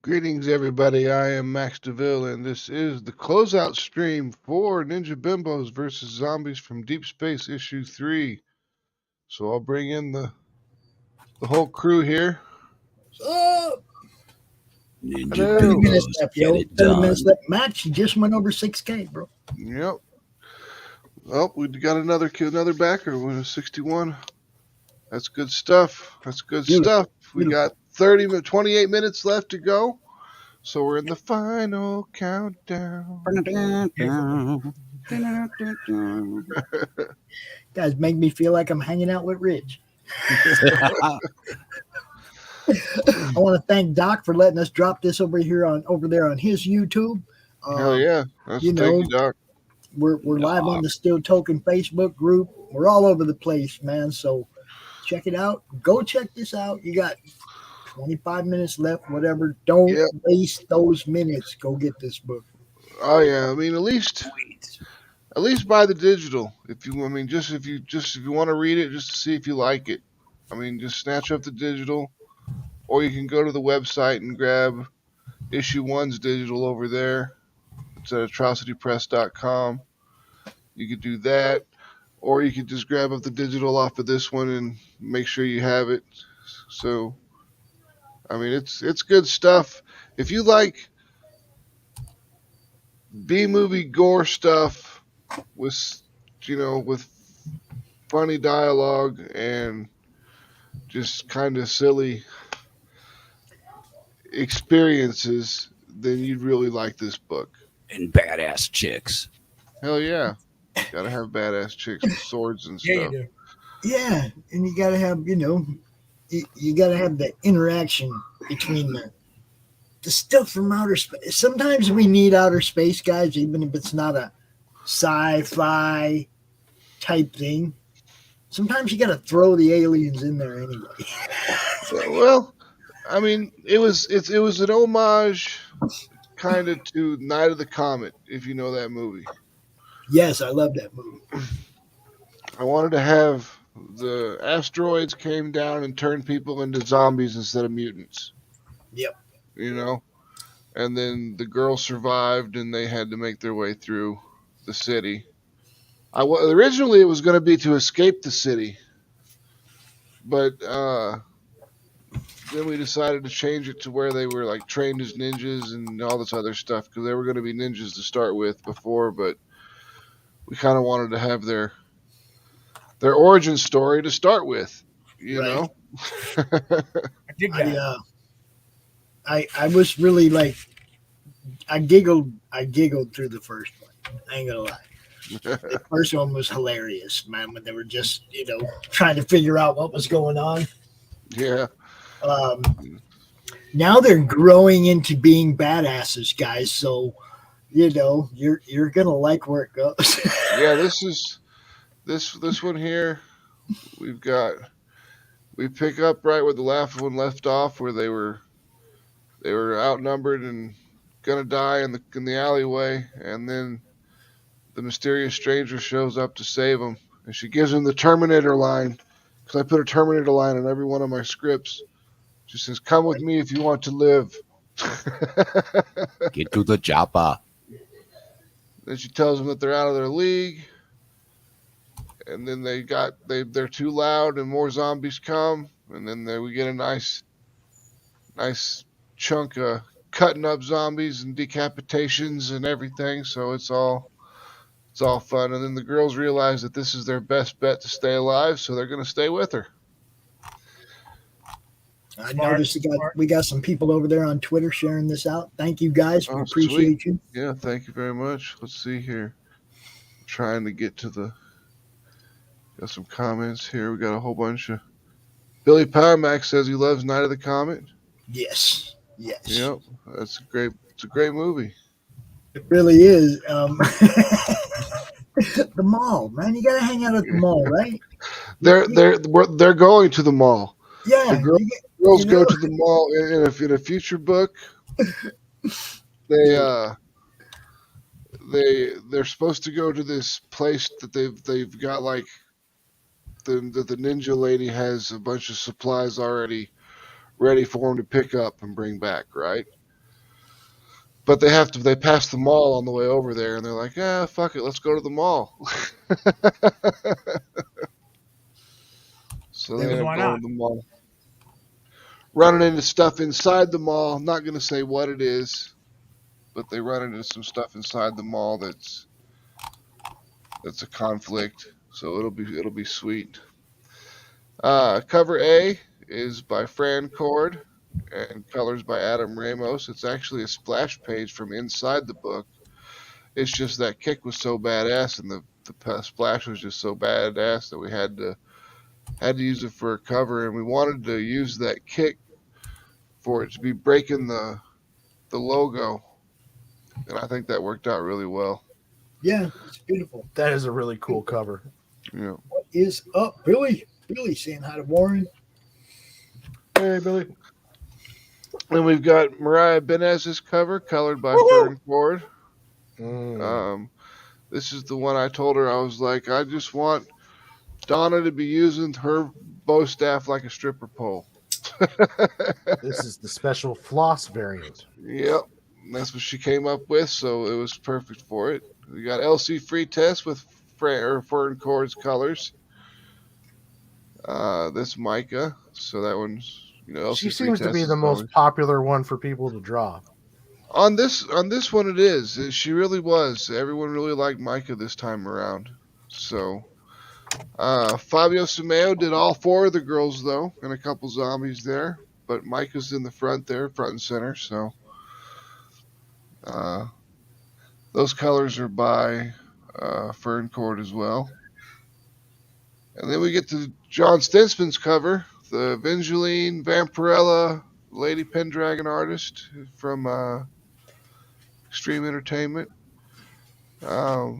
Greetings, everybody. I am Max DeVille, and this is the closeout stream for Ninja Bimbos versus Zombies from Deep Space Issue 3. So I'll bring in the whole crew here. Oh, Ninja Hello. 30 minutes Bimbos, left, get yo. it 30 minutes done. left. Max, you just went over 6K, bro. Yep. Well, we got another backer with a 61. That's good stuff. Beautiful. We got 28 minutes left to go. So we're in the final countdown. Guys, make me feel like I'm hanging out with Rich. I want to thank Doc for letting us drop this over there on his YouTube. Hell yeah. You Thank know, you, Doc. we're live on the Still Token Facebook group. We're all over the place, man. So check it out. Go check this out. You got 25 minutes left, whatever. Don't waste those minutes. Go get this book. Oh yeah. I mean, at least buy the digital. If you want to read it just to see if you like it. I mean, just snatch up the digital, or you can go to the website and grab issue one's digital over there. It's at atrocitypress.com. You could do that, or you could just grab up the digital off of this one and make sure you have it. So, I mean, it's good stuff. If you like B-movie gore stuff with with funny dialogue and just kind of silly experiences, then you'd really like this book. And badass chicks. Hell yeah. Gotta have badass chicks with swords and stuff. do. Yeah, and you gotta have, you gotta have the interaction between the stuff from outer space. Sometimes we need outer space, guys, even if it's not a sci-fi type thing. Sometimes you gotta throw the aliens in there anyway. Well, I mean, it was an homage kind of to Night of the Comet, if you know that movie. Yes, I love that movie. I wanted to have the asteroids came down and turned people into zombies instead of mutants. Yep. And then the girl survived, and they had to make their way through the city. Originally it was going to be to escape the city, but then we decided to change it to where they were like trained as ninjas and all this other stuff, because they were going to be ninjas to start with before, but we kind of wanted to have their origin story to start with, you know. I was really like, I giggled through the first one. I ain't gonna lie. The first one was hilarious, man, when they were just, trying to figure out what was going on. Yeah. Now they're growing into being badasses, guys. So, you're gonna like where it goes. Yeah, this one here. We pick up right where the last one left off, where they were outnumbered and gonna die in the alleyway, and then the mysterious stranger shows up to save them, and she gives him the Terminator line, because I put a Terminator line on every one of my scripts. She says, "Come with me if you want to live." Get to the chopper. Then she tells them that they're out of their league, and then they're too loud, and more zombies come, and then we get a nice chunk of cutting up zombies and decapitations and everything. So it's all fun. And then the girls realize that this is their best bet to stay alive, so they're going to stay with her. I noticed we got some people over there on Twitter sharing this out. Thank you guys. We appreciate sweet. you. Yeah, thank you very much. Let's see here. I'm trying to get to got some comments here. We got a whole bunch of Billy Powermax says he loves Night of the Comet. Yes. Yep. It's a great movie. It really is. The mall, man. You gotta hang out at the mall, right? They're going to the mall. Yeah. The girls go to the mall in a future book. They're supposed to go to this place that they've got, like the ninja lady has a bunch of supplies already ready for them to pick up and bring back, right? But they pass the mall on the way over there, and they're like, fuck it, let's go to the mall. So they Because end up why going not? to the mall, running into stuff inside the mall. Not going to say what it is, but they run into some stuff inside the mall that's a conflict. So it'll be sweet. Cover A is by Fran Cord and colors by Adam Ramos. It's actually a splash page from inside the book. It's just that kick was so badass, and the splash was just so badass that we had to use it for a cover, and we wanted to use that kick for it to be breaking the logo, and I think that worked out really well. Yeah, it's beautiful. That is a really cool cover. Yeah. What is up, Billy? Billy saying hi to Warren. Hey, Billy. And we've got Mariah Benez's cover, colored by Fern Cord. This is the one I told her, I was like, I just want Donna to be using her bow staff like a stripper pole. This is the special floss variant. Yep, that's what she came up with, so it was perfect for it. We got LC Free Test with Fern Cord's colors. This Micah, so that one's LC She Free seems to Test be is the most always... popular one for people to draw. On this one, it is. She really was. Everyone really liked Micah this time around. So, Fabio Simeo did all 4 of the girls though, and a couple zombies there. But Micah's in the front there, front and center. So, those colors are by Fern Cord as well. And then we get to John Stensman's cover, the Evangeline Vampirella Lady Pendragon artist from Extreme Entertainment. Back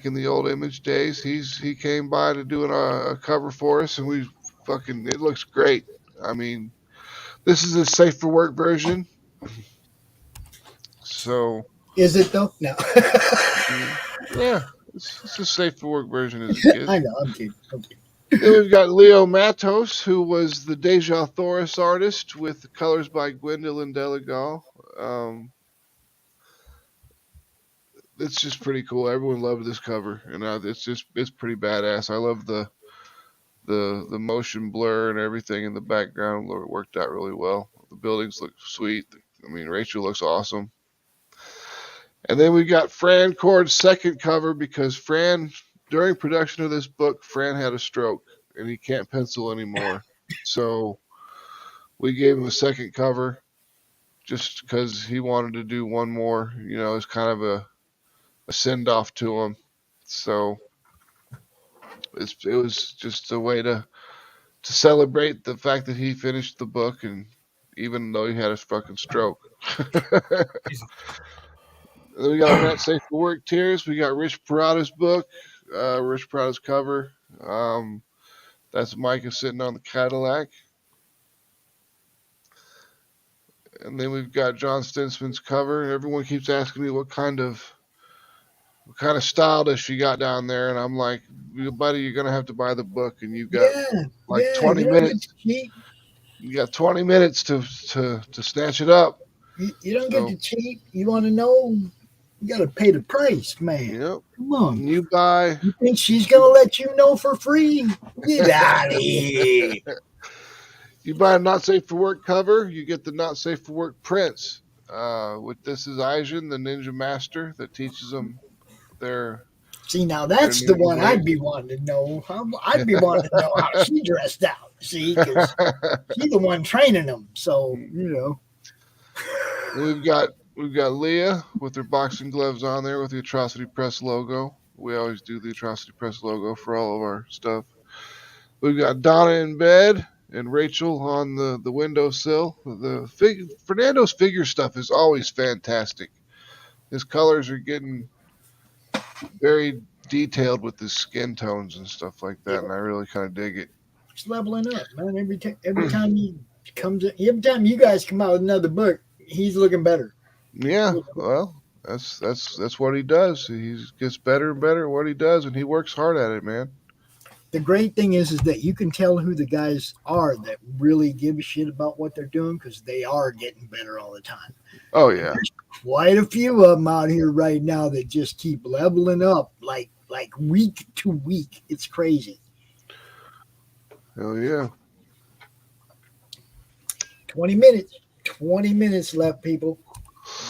in the old Image days, he came by to do a cover for us, and it looks great. I mean, this is a safe for work version. So Is it though? No. yeah, it's a safe for work version as it gets. I know. I'm kidding. Then we've got Leo Matos, who was the Deja Thoris artist, with colors by Gwendolyn Delegal. It's just pretty cool. Everyone loved this cover, and it's pretty badass. I love the motion blur and everything in the background. It worked out really well. The buildings look sweet. I mean, Rachel looks awesome. And then we got Fran Cord's second cover, because during production of this book, Fran had a stroke and he can't pencil anymore. So we gave him a second cover just because he wanted to do one more. It's kind of a send off to him. So it was just a way to celebrate the fact that he finished the book, and even though he had his fucking stroke. Then we got Not Safe for Work Tears. We got Rich Parada's book, Rich Parada's cover. That's Micah sitting on the Cadillac. And then we've got John Stensman's cover. Everyone keeps asking me what kind of style does she got down there, and I'm like, buddy, you're gonna have to buy the book, and you've got 20 minutes. You got 20 minutes to snatch it up. You don't get to cheat. You want to know? You got to pay the price, man. Yep. Come on. You buy. You think she's gonna let you know for free? Get out of here. You buy a Not Safe for Work cover, you get the Not Safe for Work prints. This is Aijin, the ninja master, that teaches them their. See, now that's the one I'd be wanting to know. I'd be wanting to know how she dressed out. See, because she's the one training them. So We've got Leah with her boxing gloves on there with the Atrocity Press logo. We always do the Atrocity Press logo for all of our stuff. We've got Donna in bed and Rachel on the windowsill. Fernando's figure stuff is always fantastic. His colors are getting very detailed with his skin tones and stuff like that, and I really kind of dig it. It's leveling up, man. Every time he comes in, every time you guys come out with another book, he's looking better. Yeah, well, that's what he does. He gets better and better at what he does, and he works hard at it, man. the great thing is that you can tell who the guys are that really give a shit about what they're doing because they are getting better all the time. Oh yeah. There's quite a few of them out here right now that just keep leveling up like week to week. It's crazy. Hell yeah. 20 minutes. 20 minutes left, people.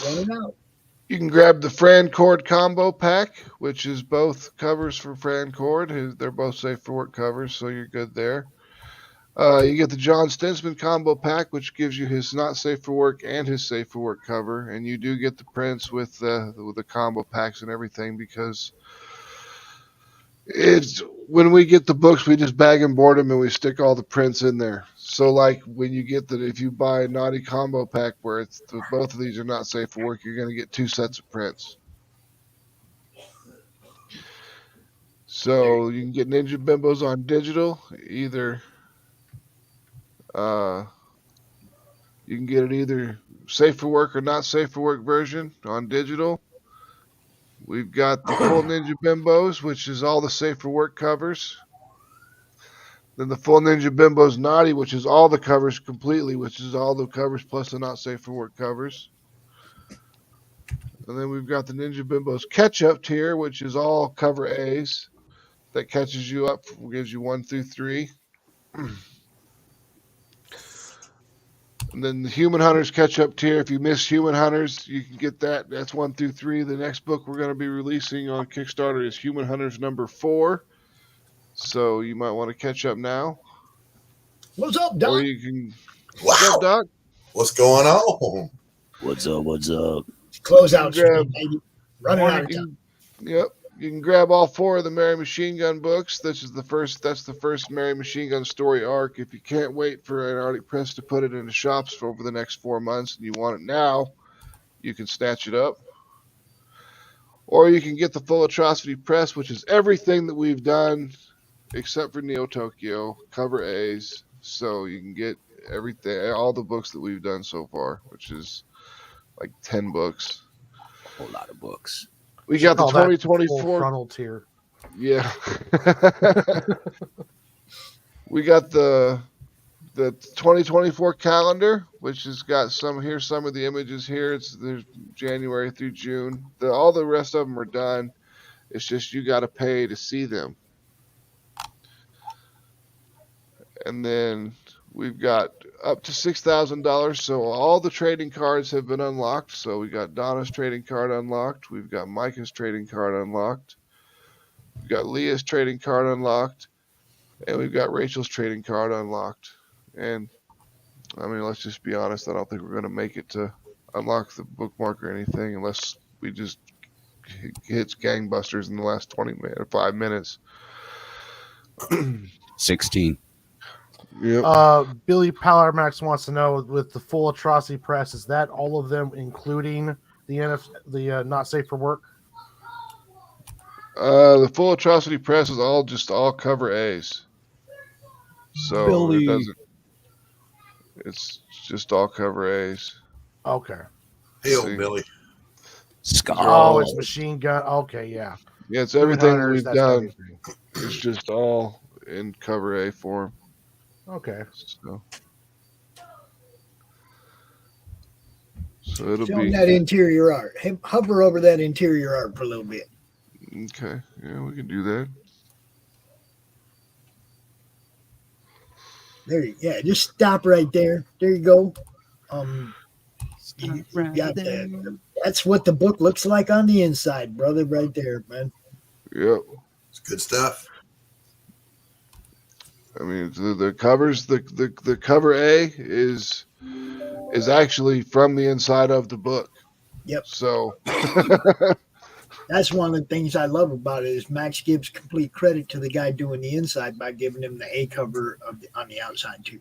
Running out. You can grab the Fran Cord combo pack, which is both covers for Fran Cord. They're both safe for work covers, so you're good there. You get the John Stinsman combo pack, which gives you his not safe for work and his safe for work cover, and you do get the prints with the combo packs and everything because it's when we get the books, we just bag and board them and we stick all the prints in there. So like when you get if you buy a naughty combo pack where it's both of these are not safe for work, you're going to get 2 sets of prints. So you can get Ninja Bimbos on digital, either you can get it either safe for work or not safe for work version on digital. We've got the full Ninja Bimbos, which is all the safe for work covers. Then the full Ninja Bimbos Naughty, which is all the covers completely, which is all the covers plus the not safe for work covers. And then we've got the Ninja Bimbos Catch-Up tier, which is all cover A's. That catches you up, gives you 1 through 3. And then the Human Hunters Catch-Up tier. If you miss Human Hunters, you can get that. That's 1 through 3. The next book we're going to be releasing on Kickstarter is Human Hunters number 4. So you might want to catch up now. What's up, Doc? Or you can. Wow. What's up, Doc? What's going on? What's up? What's up? Closeout, Grab- baby. Running out of time. Yep. You can grab all 4 of the Mary Machine Gun books. That's the first Mary Machine Gun story arc. If you can't wait for an Arctic Press to put it in the shops for over the next 4 months and you want it now, you can snatch it up. Or you can get the Full Atrocity Press, which is everything that we've done except for Neo Tokyo, cover A's. So you can get everything, all the books that we've done so far, which is like 10 books. A whole lot of books. We got the Call that 2024 full frontal tier. Yeah. We got the 2024 calendar, which has got some of the images here. There's January through June. All the rest of them are done. It's just you got to pay to see them. And then we've got up to $6,000. So all the trading cards have been unlocked. So we got Donna's trading card unlocked. We've got Micah's trading card unlocked. We've got Leah's trading card unlocked. And we've got Rachel's trading card unlocked. And I mean, let's just be honest. I don't think we're going to make it to unlock the bookmark or anything unless we just hits gangbusters in the last 5 minutes. 16. Yep. Billy Palermax wants to know, with the Full Atrocity Press, is that all of them, including the not safe for work? The Full Atrocity Press is all cover A's. So Billy. it's just all cover A's. Okay. Hell, See. Billy. Scar. Oh, it's machine gun. Okay, yeah. Yeah, it's everything Hunters, we've that's done. everything. It's just all in cover A form. Okay. So it'll Show 'em be that interior art. Hover over that interior art for a little bit. okay. Yeah, we can do that. Yeah, just stop right there. There you go. You got that. That's what the book looks like on the inside, brother, right there, man. Yep. It's good stuff. I mean, the covers, the cover A is actually from the inside of the book. Yep. So That's one of the things I love about it is Max gives complete credit to the guy doing the inside by giving him the A cover on the outside too.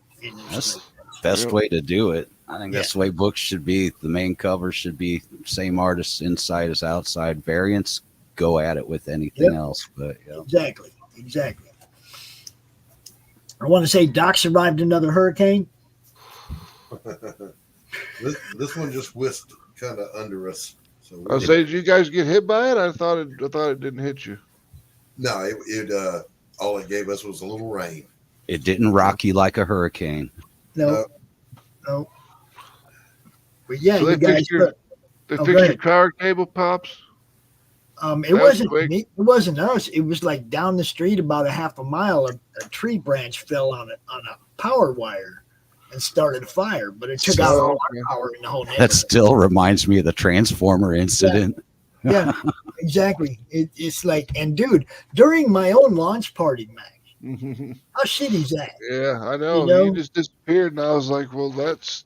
That's the best way to do it. I think that's the way books should be. The main cover should be same artist inside as outside. Variants, go at it with anything else. But Exactly. I want to say Doc survived another hurricane. This one just whisked kind of under us. So I say, did you guys get hit by it? I thought it didn't hit you. no, it All it gave us was a little rain. It didn't rock you like a hurricane. No, no. But yeah, So you guys. they go fixed your ahead. power cable, Pops? It That was wasn't quick. me. It wasn't us. It was like down the street about a half a mile. A tree branch fell on a power wire and started a fire. But it took out all Okay. our power in the whole That neighborhood. still reminds me of the Transformer incident. Yeah, exactly. It's like, and dude, during my own launch party, Mac, how shitty's that? Yeah, I know. You know? You just disappeared, and I was like, well, that's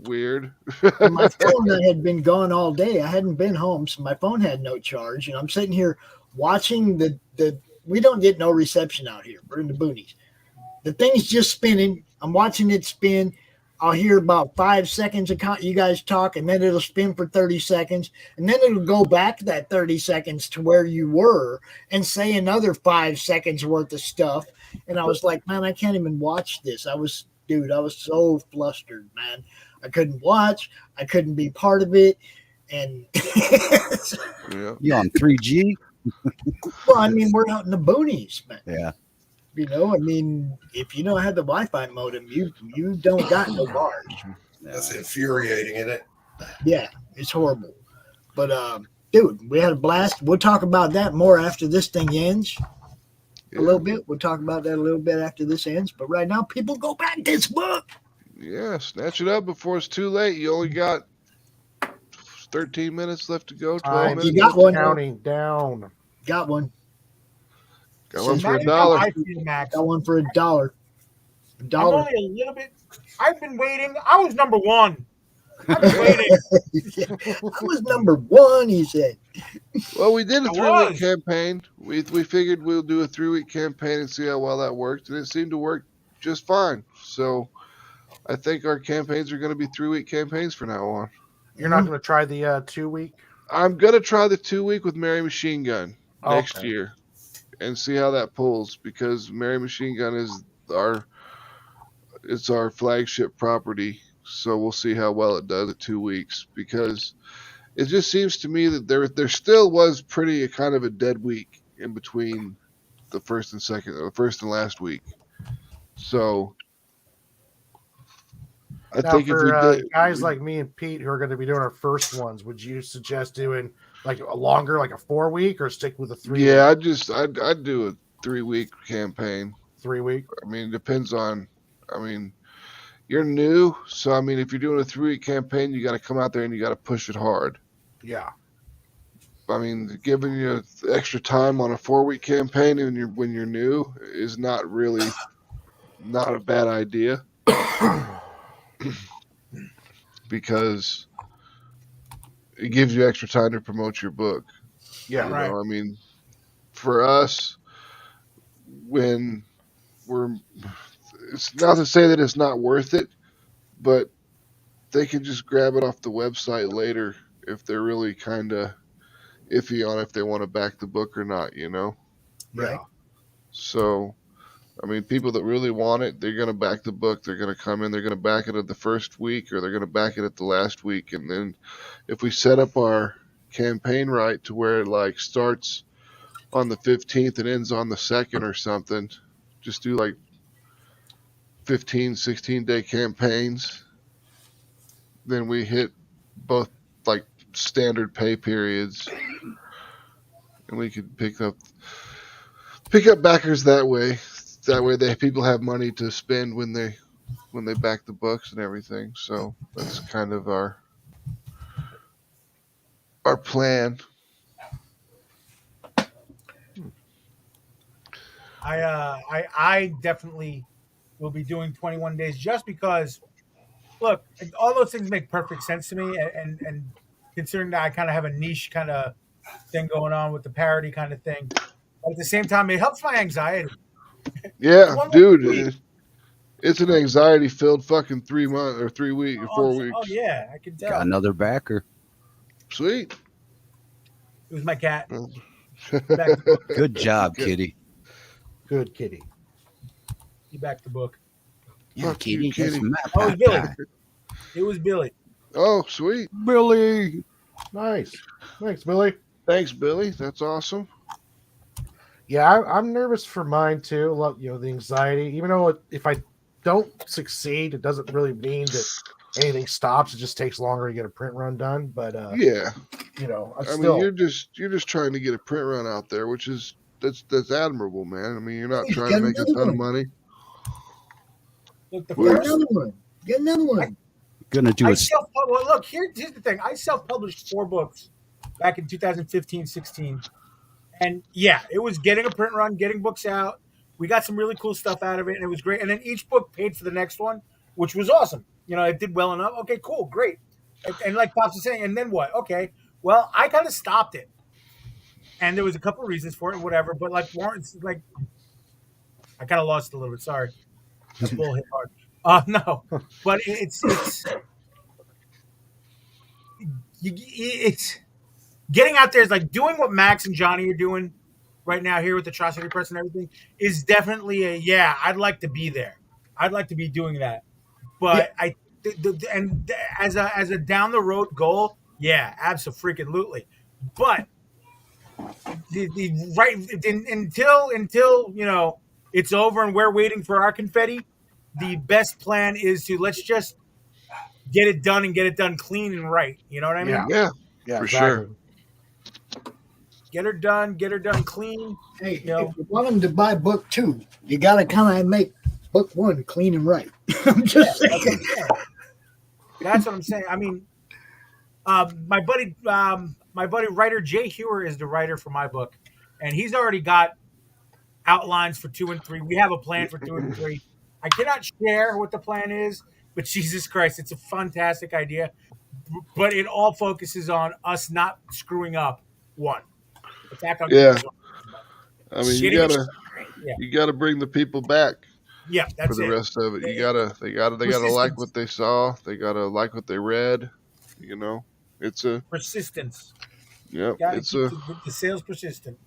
weird. And my phone that had been gone all day. I hadn't been home, so my phone had no charge. And I'm sitting here watching the we don't get no reception out here. We're in the boonies. The thing's just spinning. I'm watching it spin. I'll hear about 5 seconds of you guys talk, and then it'll spin for 30 seconds, and then it'll go back that 30 seconds to where you were and say another 5 seconds worth of stuff. And I was like, man, I can't even watch this. I was so flustered, man. I couldn't watch. I couldn't be part of it. And Yeah. You on 3G? well, I mean, we're out in the boonies, man. Yeah. You know, I mean, if you don't have the Wi-Fi modem, you don't got no bars. That's infuriating, isn't it? Yeah, it's horrible. But dude, we had a blast. We'll talk about that more after this thing ends. A little bit. We'll talk about that a little bit after this ends. But right now, people go back this book. Yeah, snatch it up before it's too late. You only got 13 minutes left to go. 12 I'm minutes. You got one. counting down. Got one. Got one for Imagine $1. how I feel, Max. Got one for $1. A I'm dollar. only a little bit. I've been waiting. I was number one. I've been waiting. I was number one, he said. Well, we did a I 3-week was. campaign. We figured we'll do a 3-week campaign and see how well that worked, and it seemed to work just fine. So I think our campaigns are going to be 3-week campaigns from now on. You're not going to try the 2 week? I'm going to try the 2-week with Mary Machine Gun next Okay. year and see how that pulls, because Mary Machine Gun is our flagship property. So we'll see how well it does at 2 weeks, because it just seems to me that there still was pretty kind of a dead week in between the first and last week. So I Now, think if we for did, guys like me and Pete who are going to be doing our first ones, would you suggest doing like a longer, like a 4 week, or stick with a 3 yeah, week? I'd do a 3-week campaign. 3 week? I mean, it depends on. I mean, you're new, so I mean, if you're doing a 3-week campaign, you got to come out there and you got to push it hard. Yeah. I mean, giving you extra time on a 4-week campaign when you're new is not a bad idea, because it gives you extra time to promote your book. Yeah. You Right. know, I mean, for us, when it's not to say that it's not worth it, but they can just grab it off the website later if they're really kind of iffy on if they want to back the book or not, you know? Yeah. So, I mean, people that really want it, they're going to back the book. They're going to come in, they're going to back it at the first week, or they're going to back it at the last week. And then if we set up our campaign right to where it like starts on the 15th and ends on the 2nd or something, just do like 15, 16-day campaigns. Then we hit both like standard pay periods, and we could pick up backers that way. That way, people have money to spend when they back the books and everything. So that's kind of our plan. I definitely will be doing 21 days just because. Look, all those things make perfect sense to me, and considering that I kind of have a niche kind of thing going on with the parody kind of thing, but at the same time, it helps my anxiety. Yeah, One dude, week. it's an anxiety-filled fucking 3 months or 3 weeks or 4 weeks. Oh yeah, I can tell. Got another backer. Sweet. It was my cat. Good job, Kitty. Good kitty. He backed the book. Fuck you, Kitty. Oh, it was Billy. It was Billy. Oh, sweet. Billy. Nice. Thanks, Billy. Thanks, Billy. That's awesome. Yeah, I'm nervous for mine too. The anxiety. Even though if I don't succeed, it doesn't really mean that anything stops. It just takes longer to get a print run done. But Yeah, I I mean, still. you're just trying to get a print run out there, which is that's admirable, man. I mean, you're not Hey, you trying to got make a another ton of one. money. Look, the You got We're, first another one. You got another one. Gonna do I it. self well, look, here's the thing. I self-published 4 books back in 2015, 16. And yeah, it was getting a print run, getting books out. We got some really cool stuff out of it, and it was great. And then each book paid for the next one, which was awesome. It did well enough. Okay, cool, great. And like Pops was saying, and then what? Okay, well, I kind of stopped it, and there was a couple of reasons for it, whatever. But like Warren's, like I kind of lost it a little bit. Sorry, that bull hit hard. No, but it's getting out there is like doing what Max and Johnny are doing right now here with Atrocity Press and everything is definitely I'd like to be there. I'd like to be doing that. Yeah. But as a down the road goal, yeah, absolutely. But the right until it's over and we're waiting for our confetti, the best plan is to let's just get it done and get it done clean and right. You know what I mean? yeah, Yeah, for exactly. sure. Get her done clean. Hey, You know? if you want them to buy book 2, you got to kind of make book 1 clean and right. I'm just saying. That's what I'm saying. I mean, my buddy writer Jay Hewer is the writer for my book, and he's already got outlines for 2 and 3. We have a plan for 2 and 3. I cannot share what the plan is, but Jesus Christ, it's a fantastic idea. But it all focuses on us not screwing up 1. Attack on Yeah. King's I mean, Yeah. you gotta bring the people back Yeah, for that's the it. rest of it. They gotta like what they saw. They gotta like what they read. It's a Persistence. yep. Got to It's keep a the sales persistent.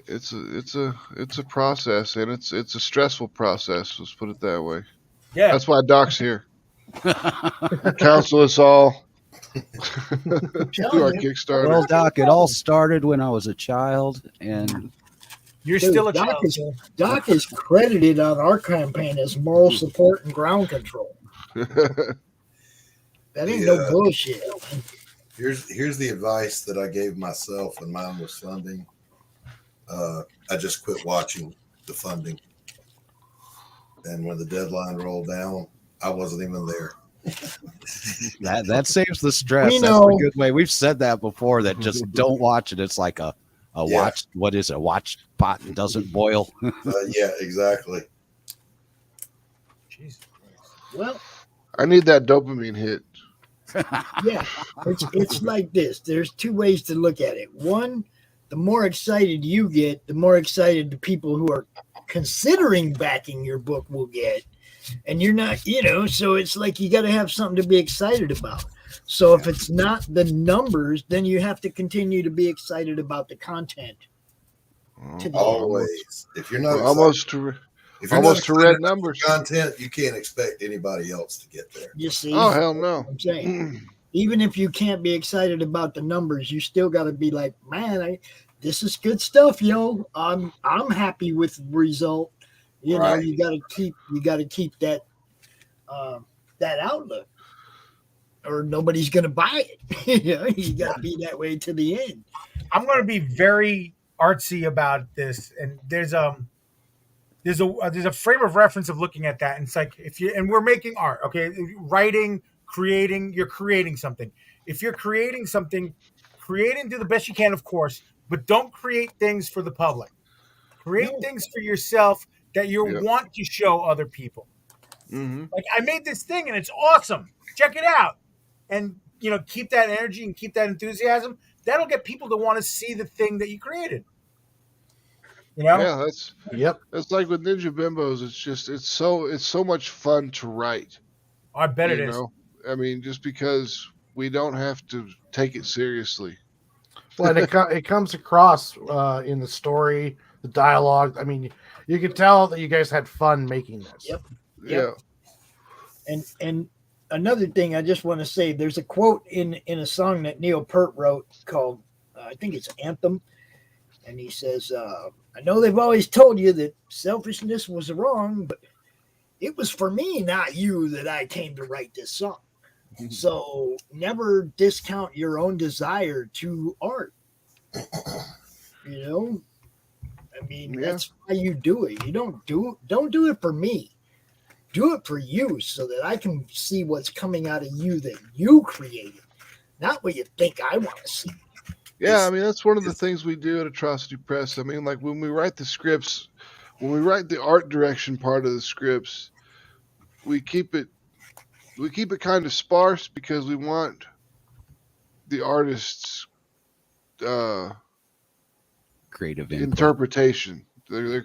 it's a process, and it's a stressful process. Let's put it that way. Yeah. That's why Doc's here. Counsel us all through our Kickstarter. Well, Doc, it all started when I was a child, and You're Dude, still a Doc child. is, Doc is credited on our campaign as moral support and ground control. That ain't no bullshit. Here's the advice that I gave myself when mine was funding. I just quit watching the funding, and when the deadline rolled down, I wasn't even there. that saves the stress. We That's know. a good way. We've said that before. That just don't watch it. It's like a watch. What is it? Watch pot and doesn't boil. Yeah, exactly. Jesus Christ. Well, I need that dopamine hit. yeah, it's like this. There's 2 ways to look at it. One, the more excited you get, the more excited the people who are considering backing your book will get. And you're not, so it's like you got to have something to be excited about. So if it's not the numbers, then you have to continue to be excited about the content. Always. If you're not Almost to red numbers. Content, you can't expect anybody else to get there. You see? Oh hell no! I'm saying, even if you can't be excited about the numbers, you still got to be like, man, this is good stuff, yo. I'm happy with the result. Right. You got to keep that that outlook, or nobody's gonna buy it. You got to be that way to the end. I'm going to be very artsy about this, and there's a frame of reference of looking at that, and it's like and we're making art, okay? Writing, you're creating something. If you're creating something, create and do the best you can, of course, but don't create things for the public. Create things for yourself that you want to show other people. Mm-hmm. Like, I made this thing and it's awesome. Check it out. And, keep that energy and keep that enthusiasm. That'll get people to want to see the thing that you created. Yeah, Yep. that's like with Ninja Bimbos. It's so much fun to write. I bet it is. I mean, just because we don't have to take it seriously. Well, and it comes across in the story, the dialogue. I mean, you can tell that you guys had fun making this. Yep. Yeah. And another thing I just want to say, there's a quote in a song that Neil Peart wrote called, I think it's Anthem. And he says, I know they've always told you that selfishness was wrong, but it was for me, not you, that I came to write this song. So never discount your own desire to art. You know, I mean, that's why you do it. You don't do it for me. Do it for you so that I can see what's coming out of you that you created, not what you think I want to see. Yeah, I mean, that's one of the things we do at Atrocity Press. I mean, like when we write the scripts, when we write the art direction part of the scripts, we keep it kind of sparse because we want the artist's Creative input. interpretation, their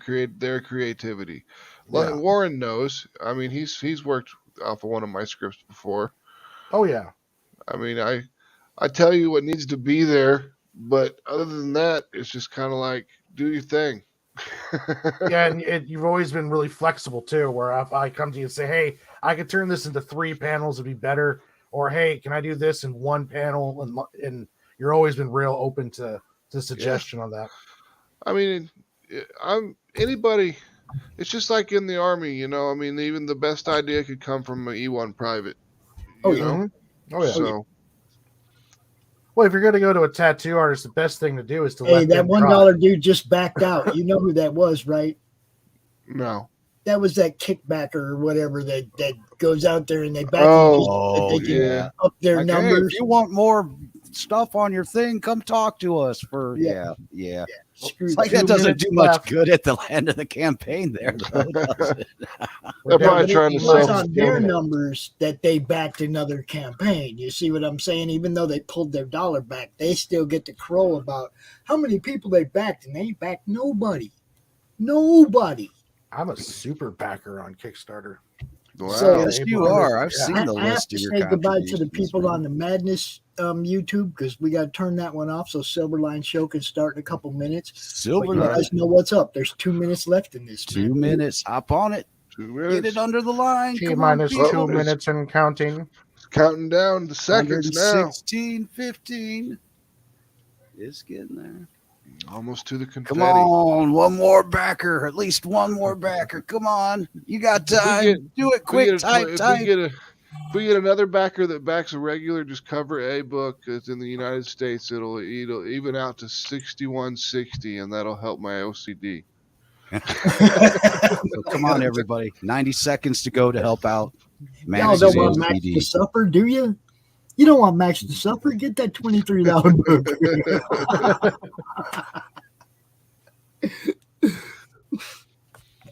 creativity. Like Yeah. Warren knows. I mean, he's worked off of one of my scripts before. Oh yeah. I mean, I tell you what needs to be there, but other than that, it's just kind of like do your thing. Yeah, and you've always been really flexible too. Where if I come to you and say, "Hey, I could turn this into 3 panels, it'd be better," or "Hey, can I do this in 1 panel?" And you're always been real open to suggestion on that. I mean, I'm anybody. It's just like in the army, you know. I mean, even the best idea could come from an E1 private. Oh, You yeah. know? Mhm. Oh yeah. So Well, if you're going to go to a tattoo artist, the best thing to do is to Hey, let that them $1 try. dude just backed out. You know who that was, right? no. That was that kickbacker or whatever that goes out there and they back Oh, they can yeah. up their Like, hey, numbers. if you want more stuff on your thing, come talk to us. For Yeah. yeah. Screw It's like that. that 2 doesn't minutes do much left. good at the end of the campaign there, though, does it? They're We're down probably But trying it to was sell on their some. numbers that they backed another campaign. You see what I'm saying? Even though they pulled their dollar back, they still get to crow about how many people they backed, and they ain't backed nobody. Nobody. I'm a super backer on Kickstarter. Wow. So- Yes, you are. I've Yeah. seen the I have list to of your say goodbye to the contributions, people man. on the Madness YouTube because we got to turn that one off so Silverline Show can start in a couple minutes. But Silver you Line. guys know what's up. There's 2 minutes left in this. 2 man. minutes. Hop on it. 2 Get minutes. it under the line. T Come on, minus people. 2 minutes and counting. Counting down the seconds now. 116, 15. It's getting there. Almost to the confetti. Come on, one more backer. At least one more backer. Come on. You got time. Do it If we quick. get a- Type. if we get another backer that backs a regular, just cover a book that's in the United States. It'll even out to 6160, and that'll help my OCD. So come on, everybody. 90 seconds to go to help out. Y'all Manage don't his want Max OCD. to suffer, do you? You don't want Max to suffer. Get that $23 book.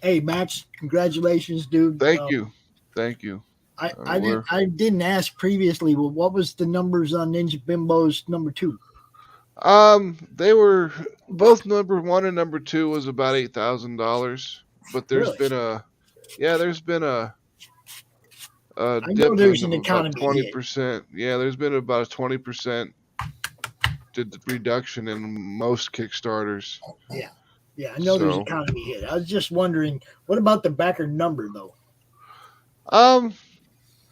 Hey, Max, congratulations, dude. Thank you. I didn't ask previously. Well, what was the numbers on Ninja Bimbos number 2? They were both number 1 and number 2 was about $8,000, but there's Really? been a I know dip there's in an about economy hit. 20%. Yeah, there's been about a 20% reduction in most Kickstarters. Yeah, I know there's So- economy hit. I was just wondering, what about the backer number though?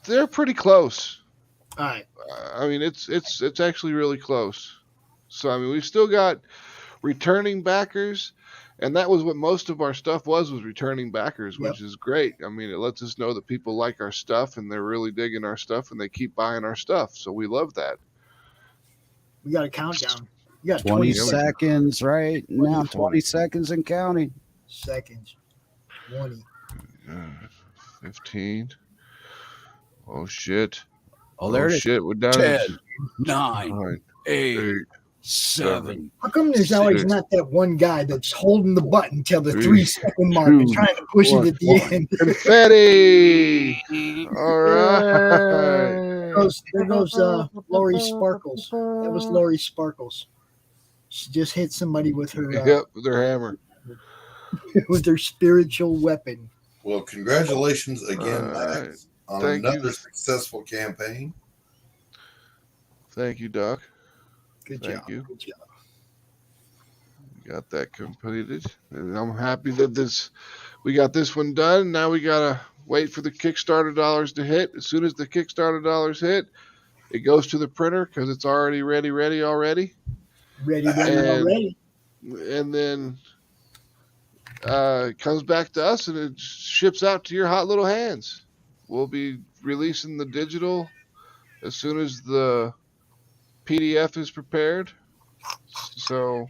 They're pretty close. All right. I mean, it's actually really close. So I mean, we've still got returning backers, and that was what most of our stuff was returning backers, which is great. I mean, it lets us know that people like our stuff and they're really digging our stuff and they keep buying our stuff. So we love that. We got a countdown. You got 20 20 seconds, right? Now 20. 20 seconds and counting. seconds. 20. 15. Oh shit. Oh, there it is. Shit. We're down 10, to 9, 9, 8, 8. 7. How come there's always Six. not that one guy that's holding the button till the 3, 3-second mark and 2, trying to push 1. it at the end? Confetti. All right. There goes Lori Sparkles. That was Lori Sparkles. She just hit somebody with her Yep, with their hammer. with her spiritual weapon. Well, congratulations again, Alright. Max, on Thank another you. successful campaign. Thank you, Doc. Good Thank job. you. Good job. Got that completed. And I'm happy that we got this one done. Now we gotta wait for the Kickstarter dollars to hit. As soon as the Kickstarter dollars hit, it goes to the printer because it's already ready already. Ready, And- already. and then it comes back to us and it ships out to your hot little hands. We'll be releasing the digital as soon as the PDF is prepared. So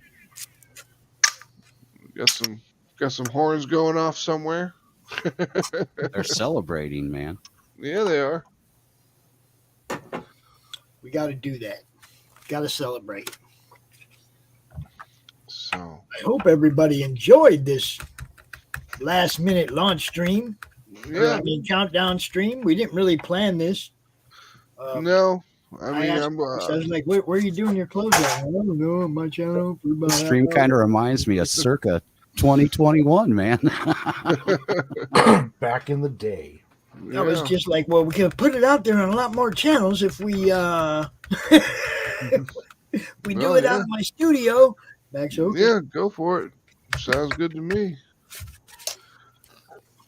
got some horns going off somewhere. They're celebrating, man. Yeah, they are. We got to do that. Got to celebrate. So I hope everybody enjoyed this last minute launch stream. yeah, I mean, countdown stream. We didn't really plan this. no, I mean asked Bruce, I was like, where are you doing your closeout? I don't know, on my channel. For about The stream kind of reminds me of circa 2021, man. Back in the day. I was just like, well, we can put it out there on a lot more channels if we we do it out in my studio. Max, okay. Yeah, go for it. Sounds good to me.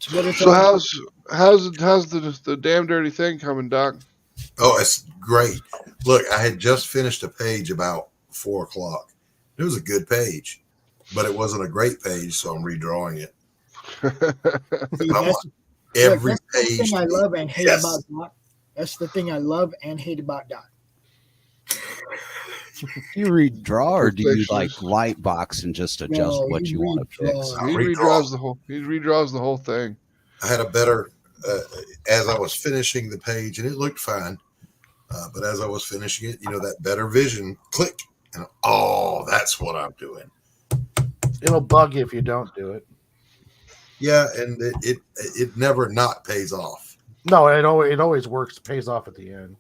So how's the damn dirty thing coming, Doc? Oh, it's great. Look, I had just finished a page about 4:00. It was a good page, but it wasn't a great page, so I'm redrawing it. Every that's page. the thing I love and hate about Doc. That's the thing I love and hate about Doc. You redraw, or do you like light box and just adjust what you want to fix? He redraws the whole. He redraws the whole thing. I had a better as I was finishing the page, and it looked fine. But as I was finishing it, that better vision click, and that's what I'm doing. It'll bug you if you don't do it. Yeah, and it never not pays off. No, it always works. Pays off at the end.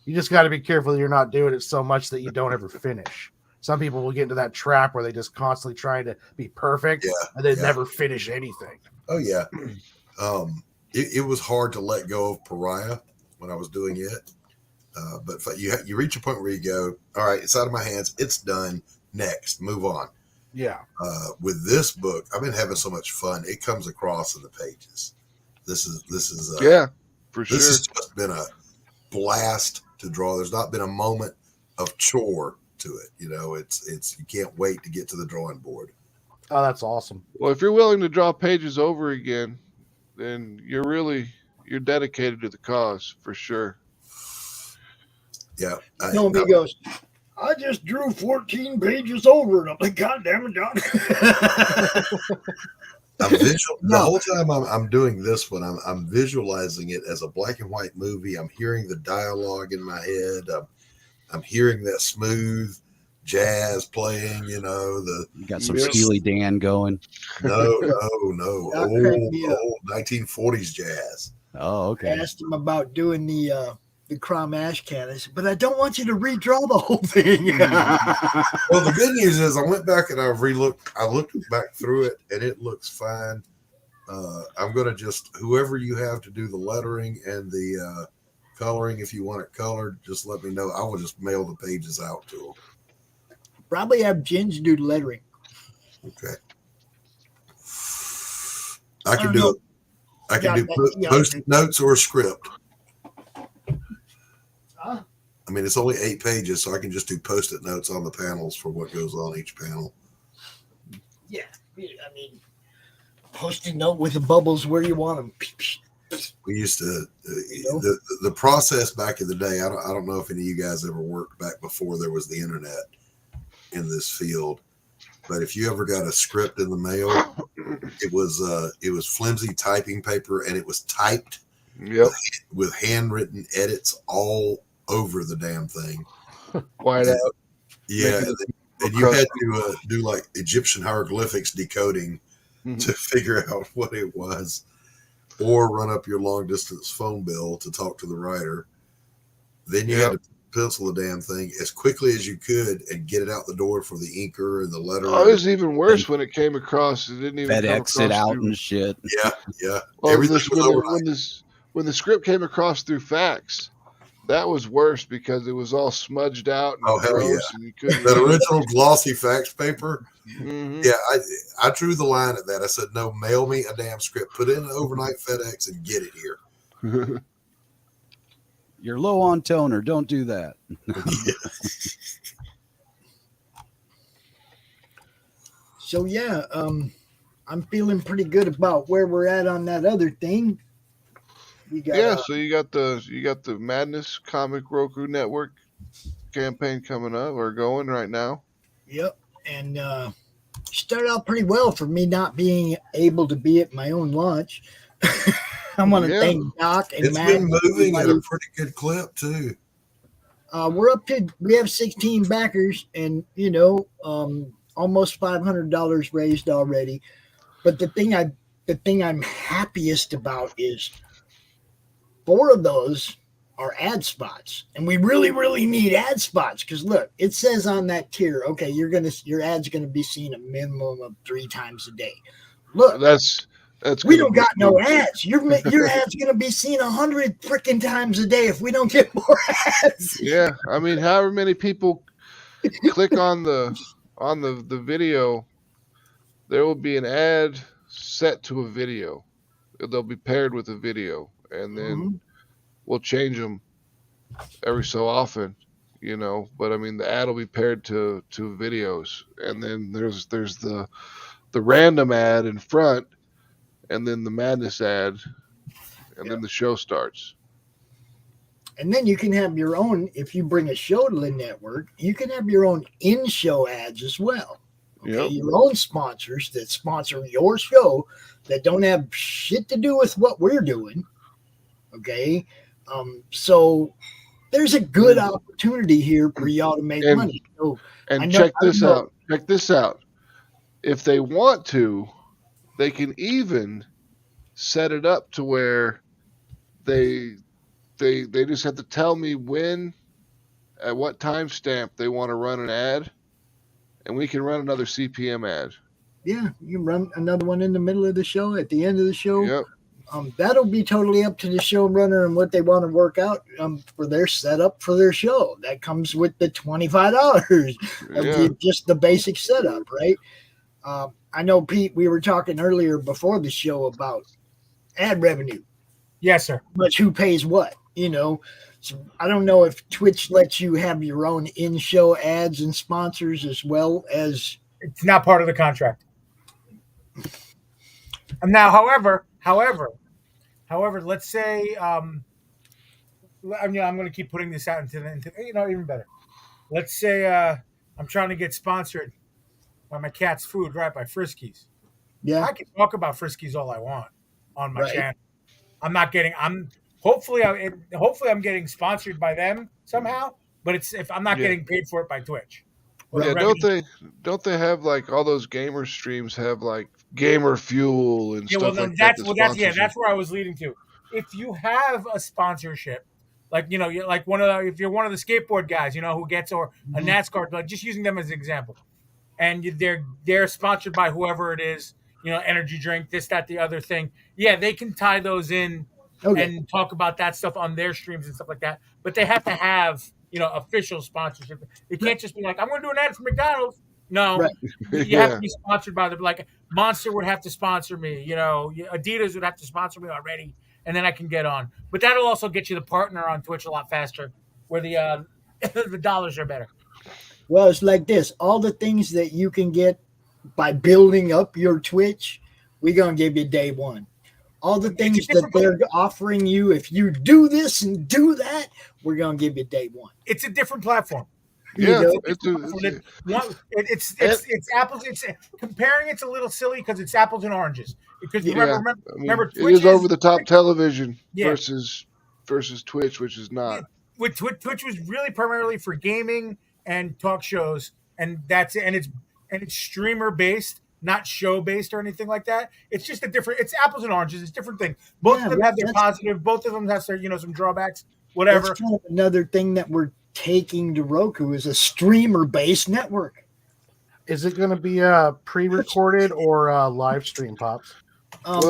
You just got to be careful that you're not doing it so much that you don't ever finish. Some people will get into that trap where they just constantly try to be perfect and they never finish anything. Oh yeah, it was hard to let go of Pariah when I was doing it, but you reach a point where you go, all right, it's out of my hands, it's done. Next, move on. Yeah. With this book, I've been having so much fun. It comes across in the pages. This is for sure. This has just been a blast to draw. There's not been a moment of chore to it. It's you can't wait to get to the drawing board. Oh, that's awesome. Well, if you're willing to draw pages over again, then you're dedicated to the cause for sure. Yeah. He goes, I just drew 14 pages over, and I'm like, God damn it, Doc. I'm visual the whole time I'm doing this one. I'm visualizing it as a black and white movie. I'm hearing the dialogue in my head. I'm hearing that smooth jazz playing. You got some Steely Dan going. No, old 1940s jazz. Oh, okay. I asked him about doing the Crom Ash can. I said, but I don't want you to redraw the whole thing. Well, the good news is I went back and I looked back through it, and it looks fine. I'm going to just, whoever you have to do the lettering and the coloring, if you want it colored, just let me know. I will just mail the pages out to them. Probably have Ginge do the lettering. Okay. I can do post-it notes or a script. I mean, it's only 8 pages, so I can just do post-it notes on the panels for what goes on each panel. Yeah, I mean, post-it note with the bubbles where you want them. We used to the process back in the day. I don't know if any of you guys ever worked back before there was the internet in this field, but if you ever got a script in the mail, it was flimsy typing paper, and it was typed with handwritten edits all over the damn thing. White out. Yeah, and you had to do like Egyptian hieroglyphics decoding to figure out what it was, or run up your long distance phone bill to talk to the writer. Then you had to pencil the damn thing as quickly as you could and get it out the door for the inker and the letter. Oh, it was even worse when it came across. It didn't even FedEx it out and shit. Yeah. Well, Everything when the script came across through fax, that was worse because it was all smudged out and gross, and you couldn't. That original glossy fax paper. Mm-hmm. Yeah, I drew the line at that. I said, no, mail me a damn script. Put it in an overnight FedEx and get it here. You're low on toner. Don't do that. So yeah, I'm feeling pretty good about where we're at on that other thing. We got Yeah, so you got the Madness Comic Roku Network campaign coming up or going right now. yep, and started out pretty well for me not being able to be at my own launch. I want to Yeah. thank Doc and It's Matt. been and moving at everybody. a pretty good clip too. We have 16 backers and almost $500 raised already. But the thing I'm happiest about is 4 of those are ad spots, and we really, really need ad spots because look, it says on that tier, okay, your ad's gonna be seen a minimum of 3 times a day. Look, That's we gonna don't be got no huge. ads. Your ad's gonna be seen 100 freaking times a day if we don't get more ads. Yeah, I mean, however many people click on the video, there will be an ad set to a video. They'll be paired with a video, and then Mhm. we'll change them every so often, But I mean, the ad will be paired to videos, and then there's the random ad in front, and then the madness ad, and then the show starts. And then you can have your own, if you bring a show to the network, you can have your own in-show ads as well. Okay, Yep. your own sponsors that sponsor your show that don't have shit to do with what we're doing. Okay, so there's a good opportunity here for y'all to make And money. So I and know, check I this know. out. Check this out. If they want to, they can even set it up to where they just have to tell me when, at what timestamp they want to run an ad, and we can run another CPM ad. Yeah, you can run another one in the middle of the show, at the end of the show. Yep. That'll be totally up to the showrunner and what they want to work out for their setup for their show. That comes with the $25 of Yeah. just the basic setup, right? I know, Pete, we were talking earlier before the show about ad revenue. Yes, sir. But who pays what? So I don't know if Twitch lets you have your own in-show ads and sponsors as well as. It's not part of the contract. And now, however, let's say, I'm going to keep putting this out into even better. Let's say I'm trying to get sponsored by my cat's food, right, by Friskies. Yeah. I can talk about Friskies all I want on my Right. channel. Hopefully I'm getting sponsored by them somehow, but if I'm not getting paid for it by Twitch. Yeah, don't they have like all those gamer streams have like gamer fuel and stuff like that? That's where I was leading to. If you have a sponsorship, like if you're one of the skateboard guys, who gets or a NASCAR, like just using them as an example, and they're sponsored by whoever it is, energy drink, this, that, the other thing. Yeah, they can tie those in and talk about that stuff on their streams and stuff like that. But they have to have official sponsorship. It can't just be like, I'm going to do an ad for McDonald's. No, Right. You have to be sponsored by them. Like Monster would have to sponsor me. Adidas would have to sponsor me already, and then I can get on. But that'll also get you the partner on Twitch a lot faster, where the the dollars are better. Well, it's like this. All the things that you can get by building up your Twitch, we're going to give you day one. All the things that they're offering you, if you do this and do that, we're going to give you day one. It's a different platform. Yeah, it's apples. It's comparing. It's a little silly because it's apples and oranges. Because remember, Twitch it is over the top television Yeah. versus Twitch, which is not. Twitch was really primarily for gaming and talk shows, and that's it. And it's streamer based, not show based or anything like that. It's just it's apples and oranges. It's different thing. Both of them have their positive. Both of them have their some drawbacks. Whatever. That's kind of another thing that we're taking to Roku is a streamer based network. Is it going to be pre-recorded or live stream, Pops? At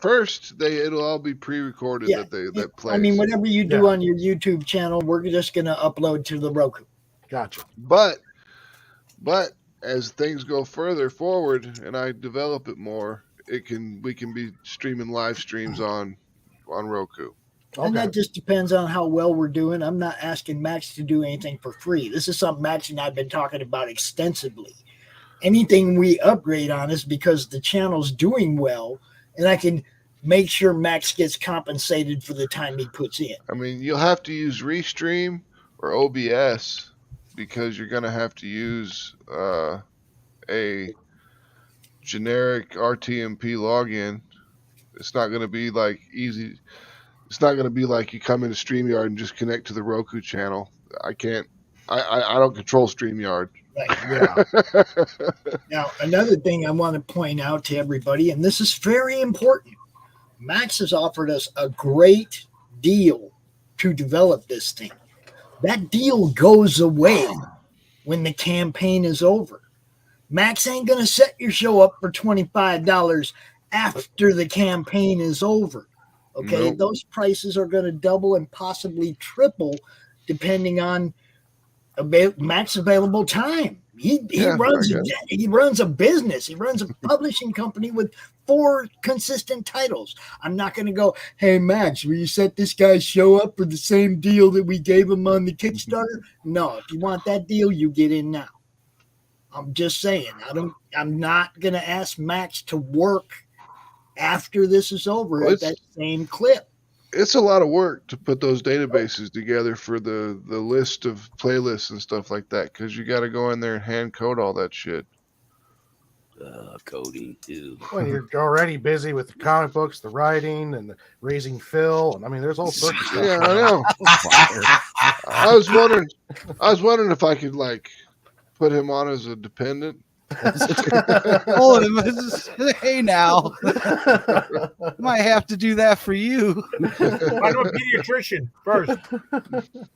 first, it'll all be pre-recorded that plays. I mean, whatever you do on your YouTube channel, we're just going to upload to the Roku. Gotcha. But as things go further forward and I develop it more, we can be streaming live streams on Roku. And that just depends on how well we're doing. I'm not asking Max to do anything for free. This is something Max and I have been talking about extensively. anything we upgrade on is because the channel's doing well, and I can make sure Max gets compensated for the time he puts in. I mean, you'll have to use Restream or OBS because you're going to have to use a generic RTMP login. It's not going to be like easy. It's not going to be like you come into StreamYard and just connect to the Roku channel. I can't. I don't control StreamYard. Right. Yeah. Now, another thing I want to point out to everybody, and this is very important, Max has offered us a great deal to develop this thing. That deal goes away when the campaign is over. Max ain't going to set your show up for $25 after the campaign is over. Okay, Nope. Those prices are going to double and possibly triple depending on Max available time. He runs a business. He runs a publishing company with 4 consistent titles. I'm not going to go, hey Max, will you set this guy's show up for the same deal that we gave him on the Kickstarter? No, if you want that deal, you get in now. I'm just saying. I'm not going to ask Max to work after this is over at that same clip. It's a lot of work to put those databases together for the list of playlists and stuff like that, because you got to go in there and hand code all that shit. Coding too. When you're already busy with the comic books, the writing, and the raising Phil, and I mean, there's all sorts of stuff. Yeah, I know. I was wondering if I could like put him on as a dependent. Hey now, might have to do that for you. Find a pediatrician first.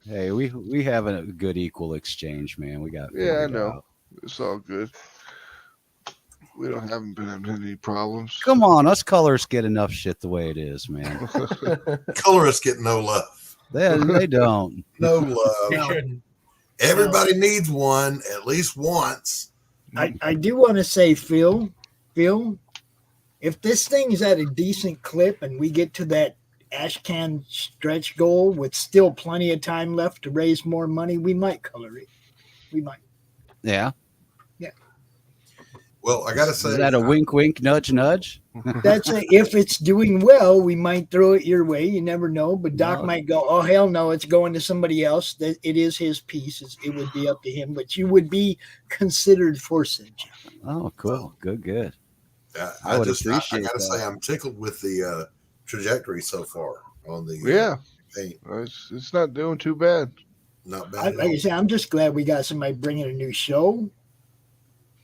Hey, we have a good equal exchange, man. We got. Yeah, I know. It's all good. We haven't been having any problems. Come on, us colors get enough shit the way it is, man. Colorists get no love. They don't. No They love. shouldn't. Everybody needs one at least once. I do want to say, Phil, if this thing is at a decent clip and we get to that Ashcan stretch goal with still plenty of time left to raise more money, we might color it. We might. Yeah. Well, I got to say, Is that a wink, wink, nudge, nudge? That's if it's doing well, we might throw it your way. You never know. But Doc might go, oh, hell no, it's going to somebody else. It is his piece. It would be up to him. But you would be considered for such. Oh, cool. Good. I would got appreciate to say, that. I'm tickled with the trajectory so far on the paint. It's not doing too bad. Not bad. Like I said, I'm just glad we got somebody bringing a new show.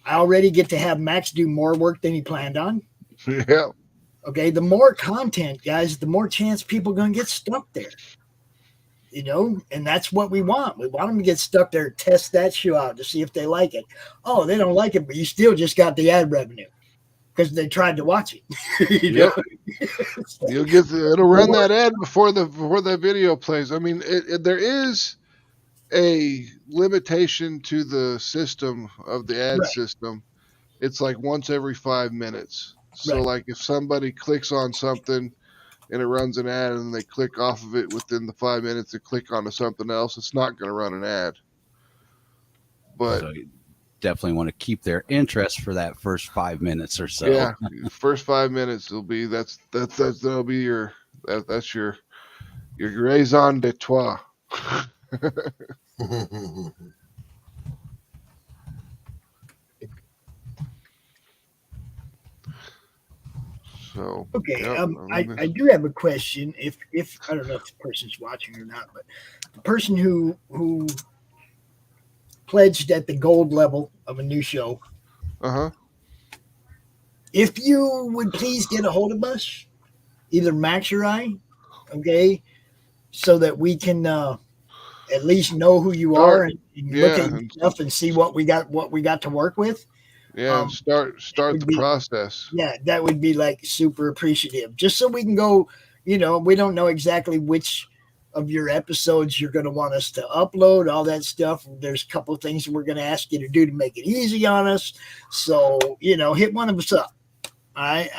I already get to have Max do more work than he planned on. Yeah. Okay, the more content, guys, the more chance people are going to get stuck there. And that's what we want. We want them to get stuck there, test that show out to see if they like it. Oh, they don't like it, but you still just got the ad revenue because they tried to watch it. Yep. You'll get it'll run that ad before the video plays. I mean, there is a limitation to the system of the ad system. It's like once every 5 minutes. So like if somebody clicks on something and it runs an ad and they click off of it within the 5 minutes and click onto something else, it's not going to run an ad. But So you definitely want to keep their interest for that first 5 minutes or so. yeah, first 5 minutes will be that'll be your raison d'etre. So Okay, yeah, I do have a question. If I don't know if the person's watching or not, but the person who pledged at the gold level of a new show, if you would please get a hold of us, either Max or I, okay, so that we can at least know who you are and look at your stuff and see what we got to work with. Yeah, start the process. Yeah, that would be like super appreciative. Just so we can go, we don't know exactly which of your episodes you're going to want us to upload, all that stuff. There's a couple of things we're going to ask you to do to make it easy on us. So, hit one of us up. I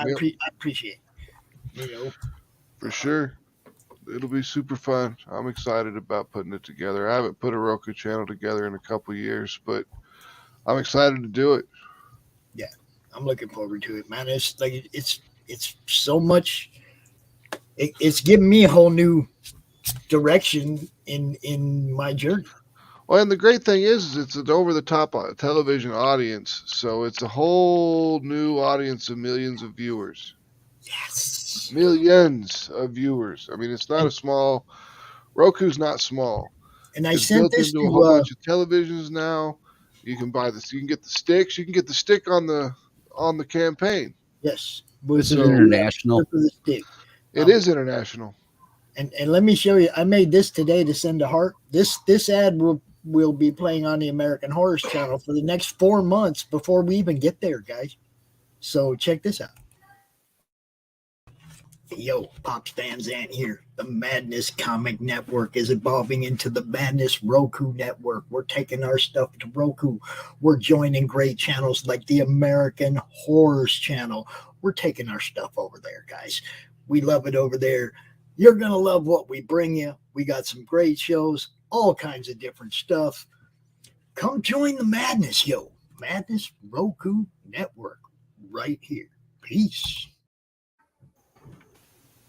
appreciate it. For sure. It'll be super fun. I'm excited about putting it together. I haven't put a Roku channel together in a couple of years, but I'm excited to do it. I'm looking forward to it, man. It's like it's so much. It's giving me a whole new direction in my journey. Well, and the great thing is it's an over-the-top television audience, so it's a whole new audience of millions of viewers. Yes. Millions of viewers. I mean, it's not a small. Roku's not small. And I It's sent built this into a whole to bunch of televisions now. You can buy this. You can get the sticks. You can get the stick on the campaign. yes. Is it So- international? For the stick. It is international. And let me show you. I made this today to send to Hart. This ad will be playing on the American Horror Channel for the next 4 months before we even get there, guys. So check this out. Yo, Pops Van Zant here. The Madness Comic Network is evolving into the Madness Roku Network. We're taking our stuff to Roku. We're joining great channels like the American Horrors Channel. We're taking our stuff over there, guys. We love it over there. You're going to love what we bring you. We got some great shows, all kinds of different stuff. Come join the madness, yo. Madness Roku Network right here. Peace.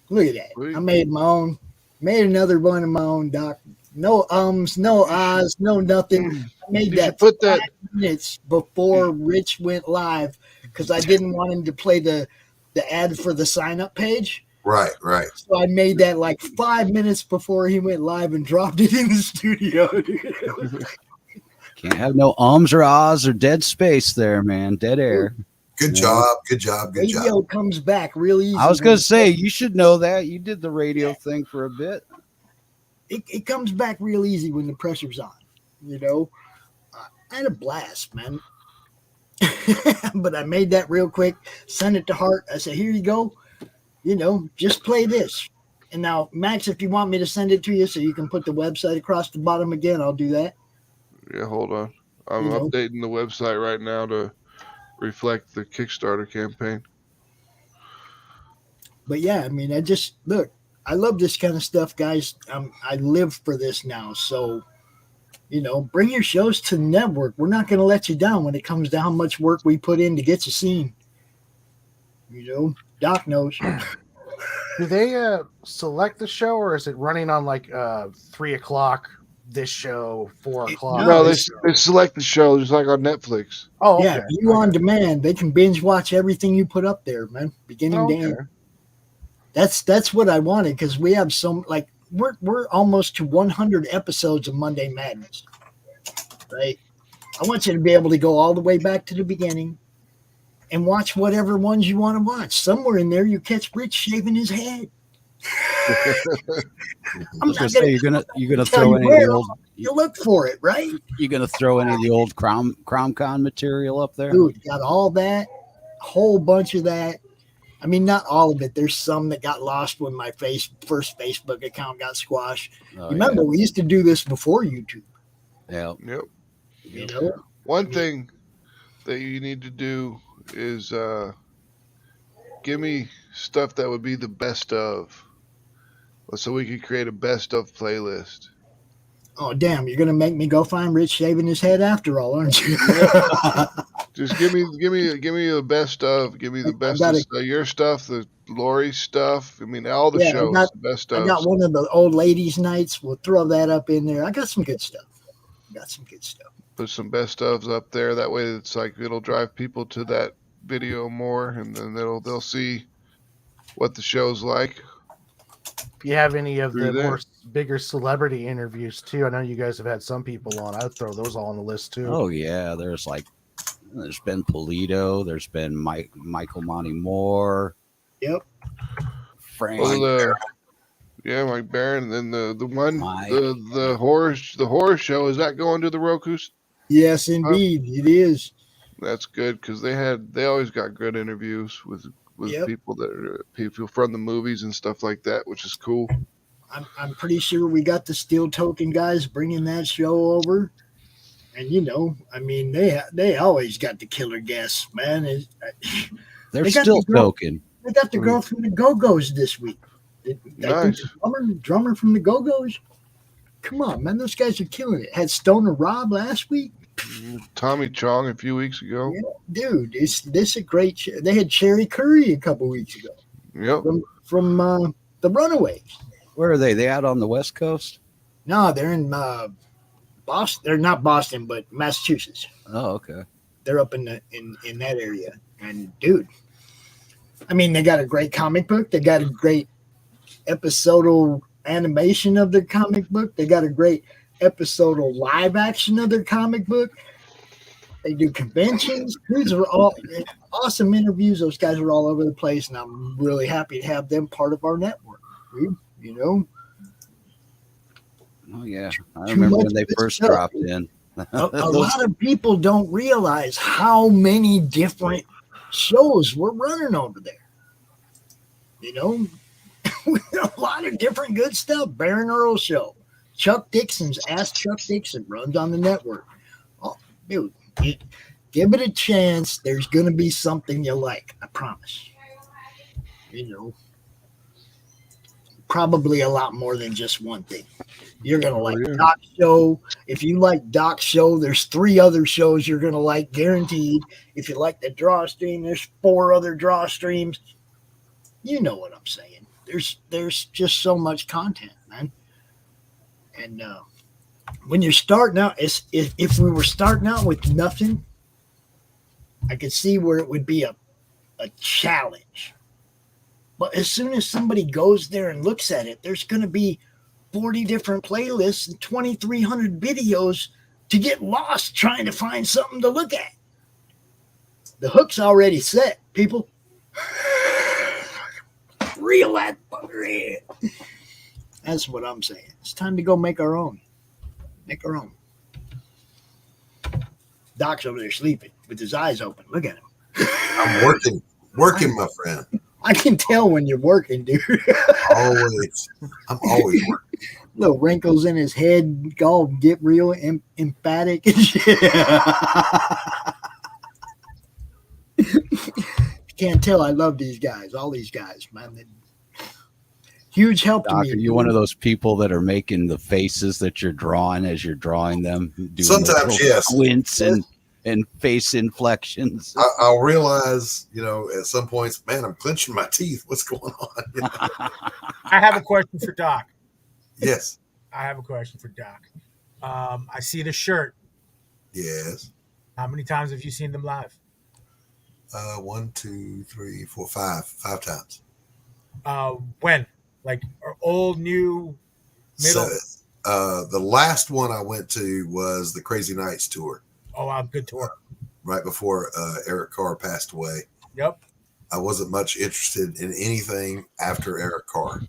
Look at that. Sweet. I made my own. Made another one of my own, Doc. No ums, no ahs, no nothing. I made You that should put that. 5 minutes before Rich went live because I didn't want him to play the ad for the sign-up page. Right, right. So I made that like 5 minutes before he went live and dropped it in the studio. Can't have no ums or ahs or dead space there, man. Dead air. Good Yeah. job. Good job. Good job. Radio comes back really easy. I was going to say, you should know that. You did the radio thing for a bit. It comes back real easy when the pressure's on. You know, I had a blast, man. But I made that real quick, sent it to Hart. I said, here you go. You know, just play this. And now, Max, if you want me to send it to you so you can put the website across the bottom again, I'll do that. Yeah, hold on. I'm You know? updating the website right now to reflect the Kickstarter campaign. But yeah, I mean, I love this kind of stuff, guys. I live for this now. So, you know, bring your shows to the network. We're not going to let you down when it comes to how much work we put in to get you seen. You know, Doc knows. Do they select the show, or is it running on like 3 o'clock this show, 4 o'clock? No, this they select the show just like on Netflix. Oh, okay. Yeah, you on demand. They can binge watch everything you put up there, man. Beginning to Okay. end. That's what I wanted because we have some like we're almost to 100 episodes of Monday Madness, right? I want you to be able to go all the way back to the beginning and watch whatever ones you want to watch. Somewhere in there, you catch Rich shaving his head. I I'm was not going to say, gonna you're gonna tell throw you any of where. the old You look for it, right? you're gonna throw any of the old CromCon material up there. Dude, got all that, whole bunch of that. I mean, not all of it. There's some that got lost when my first Facebook account got squashed. Oh, Remember, we used to do this before YouTube. yeah. Yep. You know, One thing that you need to do is give me stuff that would be the best of, so we could create a best of playlist. oh damn, you're gonna make me go find Rich shaving his head after all, aren't you? Just give me the best of. Give me the best of your stuff, the Lori stuff. I mean, all the Yeah, shows, the best I of. got one of the old ladies' nights. We'll throw that up in there. I got some good stuff. Put some best ofs up there. That way, it's like it'll drive people to that video more, and then they'll see what the show's like. If you have any of Through the there. more bigger celebrity interviews too, I know you guys have had some people on. I'd throw those all on the list too. Oh yeah. There's been Polito. There's been Michael Monty Moore. Yep. Frank. Mike Barron. And then the one Mike. the horror show, is that going to the Roku's? Yes, indeed, it is. That's good because they always got good interviews with Yep. people that are people from the movies and stuff like that, which is cool. I'm pretty sure we got the Steel Token guys bringing that show over, and you know, I mean, they always got the killer guests, man. They're They got still the girl- token. They got the girl from the Go-Go's this week. I think Nice. the drummer from the Go-Go's. Come on, man, those guys are killing it. Had Stoner Rob last week. Tommy Chong a few weeks ago. Yeah, dude, this a great show. They had Cherry Curry a couple weeks ago Yep. from the Runaways. Where are they? They out on the West Coast? No, they're in Boston. They're not Boston, but Massachusetts. Oh, okay. They're up in that area. And dude, I mean, they got a great comic book. They got a great episodal animation of their comic book. They got a great episodal live action of their comic book. They do conventions. These are all awesome interviews. Those guys are all over the place, and I'm really happy to have them part of our network. Dude, you know. Oh yeah, I remember when they first dropped in. A lot of people don't realize how many different shows we're running over there. You know, a lot of different good stuff. Baron Earl show, Chuck Dixon's Ask Chuck Dixon runs on the network. Oh, dude, give it a chance. There's going to be something you like. I promise. You know, probably a lot more than just one thing. You're going to like Doc Show. If you like Doc Show, there's 3 other shows you're going to like, guaranteed. If you like the draw stream, there's 4 other draw streams. You know what I'm saying. There's just so much content, man. And when you're starting out, if we were starting out with nothing, I could see where it would be a challenge. But as soon as somebody goes there and looks at it, there's going to be 40 different playlists and 2,300 videos to get lost trying to find something to look at. The hook's already set, people. Reel that fucker in. That's what I'm saying. It's time to go make our own. Make our own. Doc's over there sleeping with his eyes open. Look at him. I'm working, my friend. I can tell when you're working, dude. Always. I'm always working. Little wrinkles in his head, all get real emphatic and shit. Can't tell I love these guys, all these guys, man. Huge help to Doc, me. are you one of those people that are making the faces that you're drawing as you're drawing them? Doing Sometimes, yes. Squints and face inflections. I'll realize, at some points, man, I'm clenching my teeth. What's going on? I have a question for Doc. Yes. I have a question for Doc. I see the shirt. Yes. How many times have you seen them live? 1, 2, 3, 4, 5 times. When? Like old, new, middle? So, the last one I went to was the Crazy Nights tour. Oh, wow, good tour. Right before Eric Carr passed away. Yep. I wasn't much interested in anything after Eric Carr.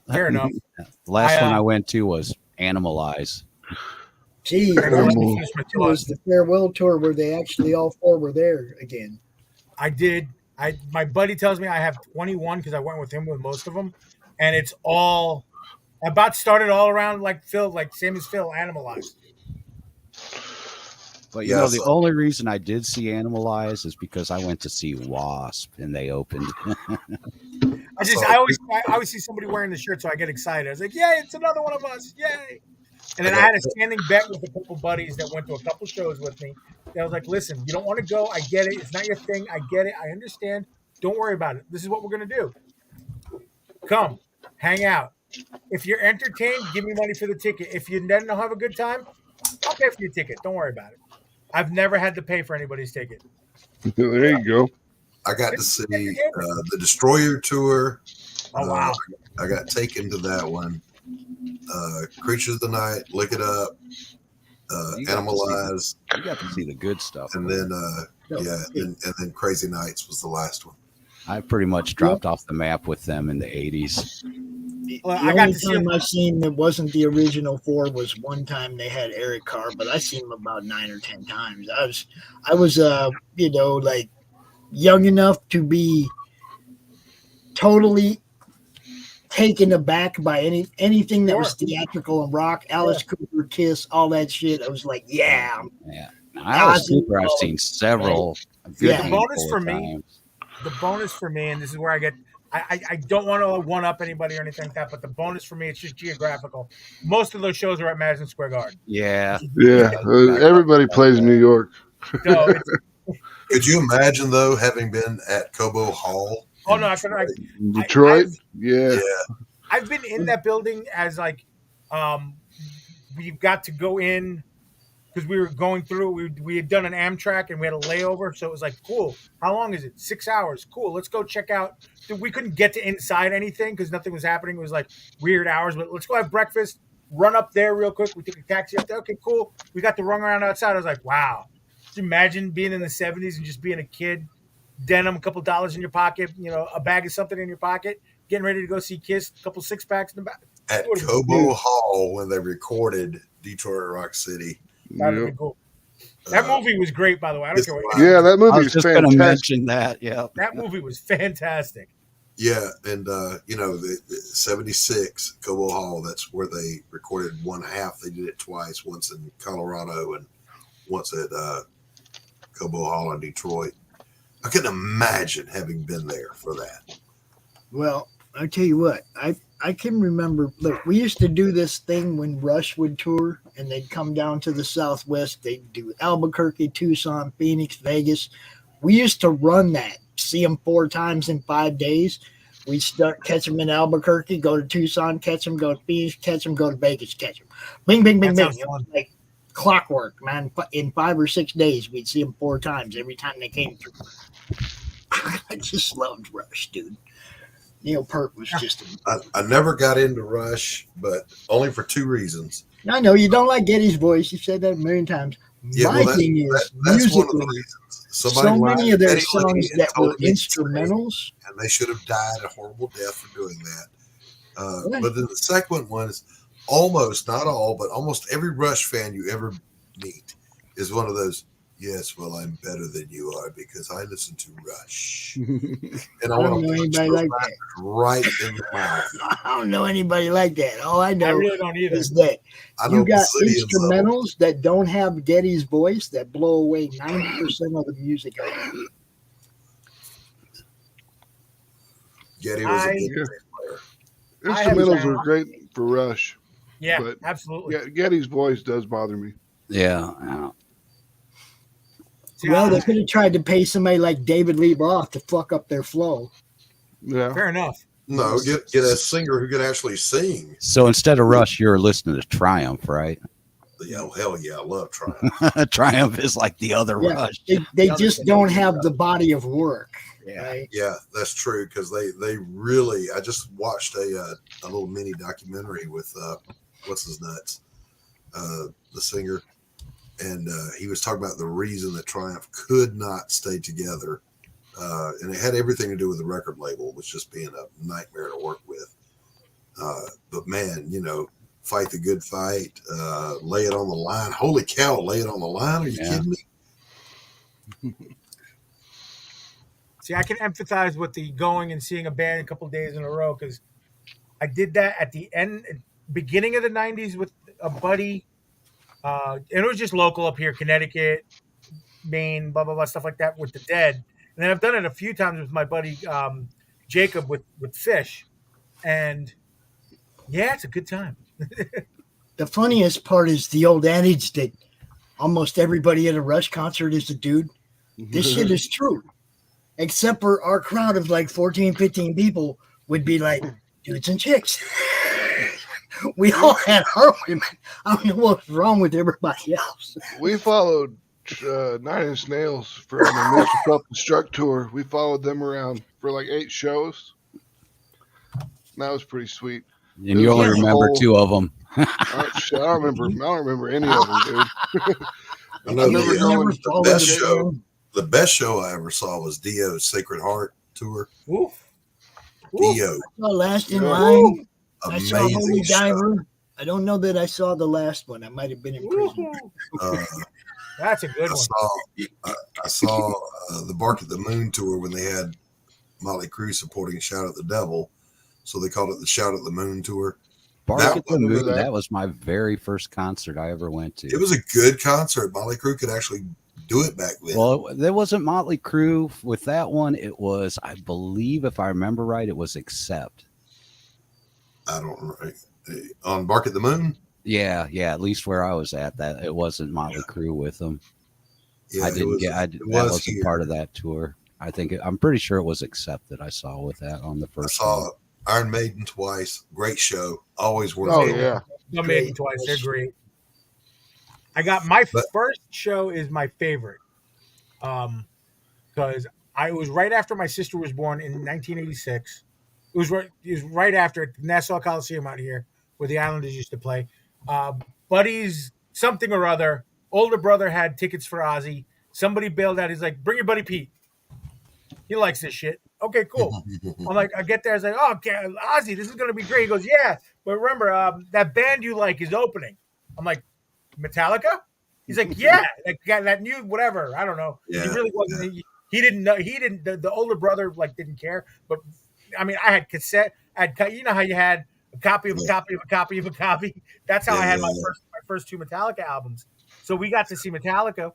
Fair enough. The last one I went to was Animalize. Gee, it was the farewell tour where they actually all 4 were there again. I did. My buddy tells me I have 21 because I went with him with most of them, and it's all about started all around like Phil, like same as Phil, Animalized. But the only reason I did see Animalize is because I went to see Wasp and they opened. I always see somebody wearing the shirt, so I get excited. I was like, "Yay, it's another one of us! Yay!" And then I had a standing bet with a couple buddies that went to a couple shows with me. I was like, "Listen, you don't want to go. I get it. It's not your thing. I get it. I understand. Don't worry about it. This is what we're gonna do. Come, hang out. If you're entertained, give me money for the ticket. If you then don't have a good time, I'll pay for your ticket. Don't worry about it. I've never had to pay for anybody's ticket." There you go. I got to see the Destroyer tour. Oh, wow. I got taken to that one. Creatures of the Night, Lick It Up, Animalize. You got to see the good stuff. And then, and then Crazy Nights was the last one. I pretty much dropped off the map with them in the 80s. Well, the only time I've seen that wasn't the original 4 was one time they had Eric Carr, but I seen him about 9 or 10 times. I was like young enough to be totally taken aback by anything that was theatrical and rock. Alice Cooper, Kiss, all that shit. I was like, yeah. Alice Cooper, I've seen several. The bonus for me, and this is where I get I don't want to one up anybody or anything like that, but the bonus for me, it's just geographical. Most of those shows are at Madison Square Garden. Yeah. Yeah, everybody plays New York. So it's, Could you imagine though, having been at Cobo Hall? oh in no, I couldn't. Detroit? Detroit? I've, Yeah. Yeah, I've been in that building as like, we got to go in because we were going through. We had done an Amtrak and we had a layover, so it was like, cool. How long is it? 6 hours. Cool. Let's go check out. We couldn't get to inside anything because nothing was happening. It was like weird hours, but let's go have breakfast. Run up there real quick. We took a taxi up there. Okay, cool. We got to run around outside. I was like, wow. Just imagine being in the 70s and just being a kid, denim, a couple dollars in your pocket, a bag of something in your pocket, getting ready to go see Kiss, a couple six packs in the back. at Cobo Hall when they recorded Detroit Rock City. That would be cool. That movie was great, by the way. I don't care what. Yeah, that I movie was is just going to fantastic. mention that. Yeah. That movie was fantastic. Yeah, and the 76 Cobo Hall, that's where they recorded one half. They did it twice, once in Colorado and once at Cobo Hall in Detroit. I couldn't imagine having been there for that. Well, I tell you what, I can remember. Look, we used to do this thing when Rush would tour, and they'd come down to the Southwest. They'd do Albuquerque, Tucson, Phoenix, Vegas. We used to run that, see them 4 times in 5 days. We'd start catch them in Albuquerque, go to Tucson, catch them, go to Phoenix, catch them, go to Vegas, catch them. Bing, bing, bing, bing. It was like clockwork, man. In 5 or 6 days, we'd see them 4 times every time they came through. I just loved Rush, dude. Neil Peart was just. I never got into Rush, but only for 2 reasons. I know you don't like Getty's voice. You've said that a million times. Yeah, My thing is, that's one of the musically, reasons. so many of their Eddie Lee songs and that were Tony instrumentals. and they should have died a horrible death for doing that. Right. But then the second one is almost, not all, but almost every Rush fan you ever meet is one of those. Yes, well, I'm better than you are because I listen to Rush, and I I want don't know to punch anybody those like guys that. right in the mouth. I don't know anybody like that. All I I know really don't either. is that I know you got bazillions of them. instrumentals that don't have Getty's voice that blow away 90% of the music. Getty was a I- good player. I have Instrumentals found- are great for Rush. Yeah, But- absolutely. Yeah, Getty's voice does bother me. Yeah. See, Well, they could have tried to pay somebody like David Lee Roth to fuck up their flow. Yeah. fair enough. No, get a singer who can actually sing. So instead of Rush, you're listening to Triumph, right? Yeah, hell yeah, I love Triumph. Triumph is like the other Yeah, Rush. they just don't have the body of work. Yeah. Right? Yeah, that's true because they really. I just watched a little mini documentary with what's his nuts, the singer, and he was talking about the reason that Triumph could not stay together, and it had everything to do with the record label, was just being a nightmare to work with. But man, fight the good fight, lay it on the line. Holy cow, lay it on the line? Are you kidding me? See, I can empathize with the going and seeing a band a couple of days in a row because I did that at the beginning of the 90s with a buddy. And it was just local up here, Connecticut, Maine, blah, blah, blah, stuff like that with the Dead. And then I've done it a few times with my buddy Jacob with Fish. And yeah, it's a good time. The funniest part is the old adage that almost everybody at a Rush concert is a dude. This shit is true. Except for our crowd of like 14, 15 people would be like dudes and chicks. We all had our women. I don't know what's wrong with everybody else. We followed 9 Inch Nails for the Mr. Self-Destruct tour. We followed them around for like 8 shows. That was pretty sweet. And you only Yeah. remember 2 of them. I don't remember any of them, dude. I know I've never the, known the best show. The best show I ever saw was Dio's Sacred Heart tour. Oof. Dio, I saw Last in Yeah. Line. I saw Holy amazing show. Diver. I don't know that I saw the last one. I might have been in prison. That's a good one. I saw the Bark at the Moon tour when they had Motley Crue supporting Shout at the Devil, so they called it the Shout at the Moon tour. Bark That at the one- Moon, that- that was my very first concert I ever went to. It was a good concert. Motley Crue could actually do it back then. Well, there wasn't Motley Crue with that one. It was, I believe, if I remember right, it was Accept. I don't know. On Bark at the Moon? Yeah, at least where I was at, that it wasn't Motley Crue with them. Yeah, I didn't that wasn't here. part of that tour. I'm pretty sure it was Accept that I saw with that on the first. I saw Iron Maiden twice. Great show. Always worth Oh it. yeah. Iron Maiden twice. They're great. I got my first show is my favorite. Because it was right after my sister was born in 1986. It was right after Nassau Coliseum out here where the Islanders used to play. Buddy's something or other, older brother had tickets for Ozzy. Somebody bailed out. He's like, bring your buddy Pete. He likes this shit. Okay, cool. I'm like, I get there. I was like, oh, okay, Ozzy, this is going to be great. He goes, yeah, but remember, that band you like is opening. I'm like, Metallica? He's like, yeah, that new whatever. I don't know. Yeah, he really wasn't. Yeah. He didn't know. He didn't. The older brother didn't care. But I mean, I had cassette. You know how you had a copy of a copy of a copy of a copy. That's how I had my first two Metallica albums. So we got to see Metallica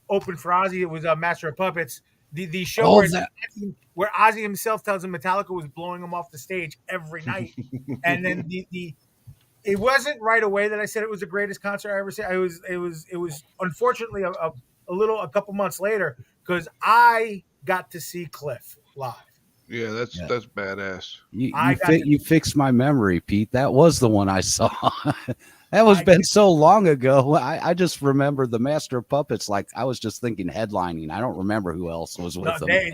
open for Ozzy. It was Master of Puppets. The show where Ozzy himself tells him Metallica was blowing him off the stage every night, and then it wasn't right away that I said it was the greatest concert I ever seen. It was unfortunately a couple months later because I got to see Cliff live. Yeah, that's badass. You fixed my memory, Pete. That was the one I saw. That was been so long ago. I just remember the Master of Puppets. Like I was just thinking headlining. I don't remember who else was with them. I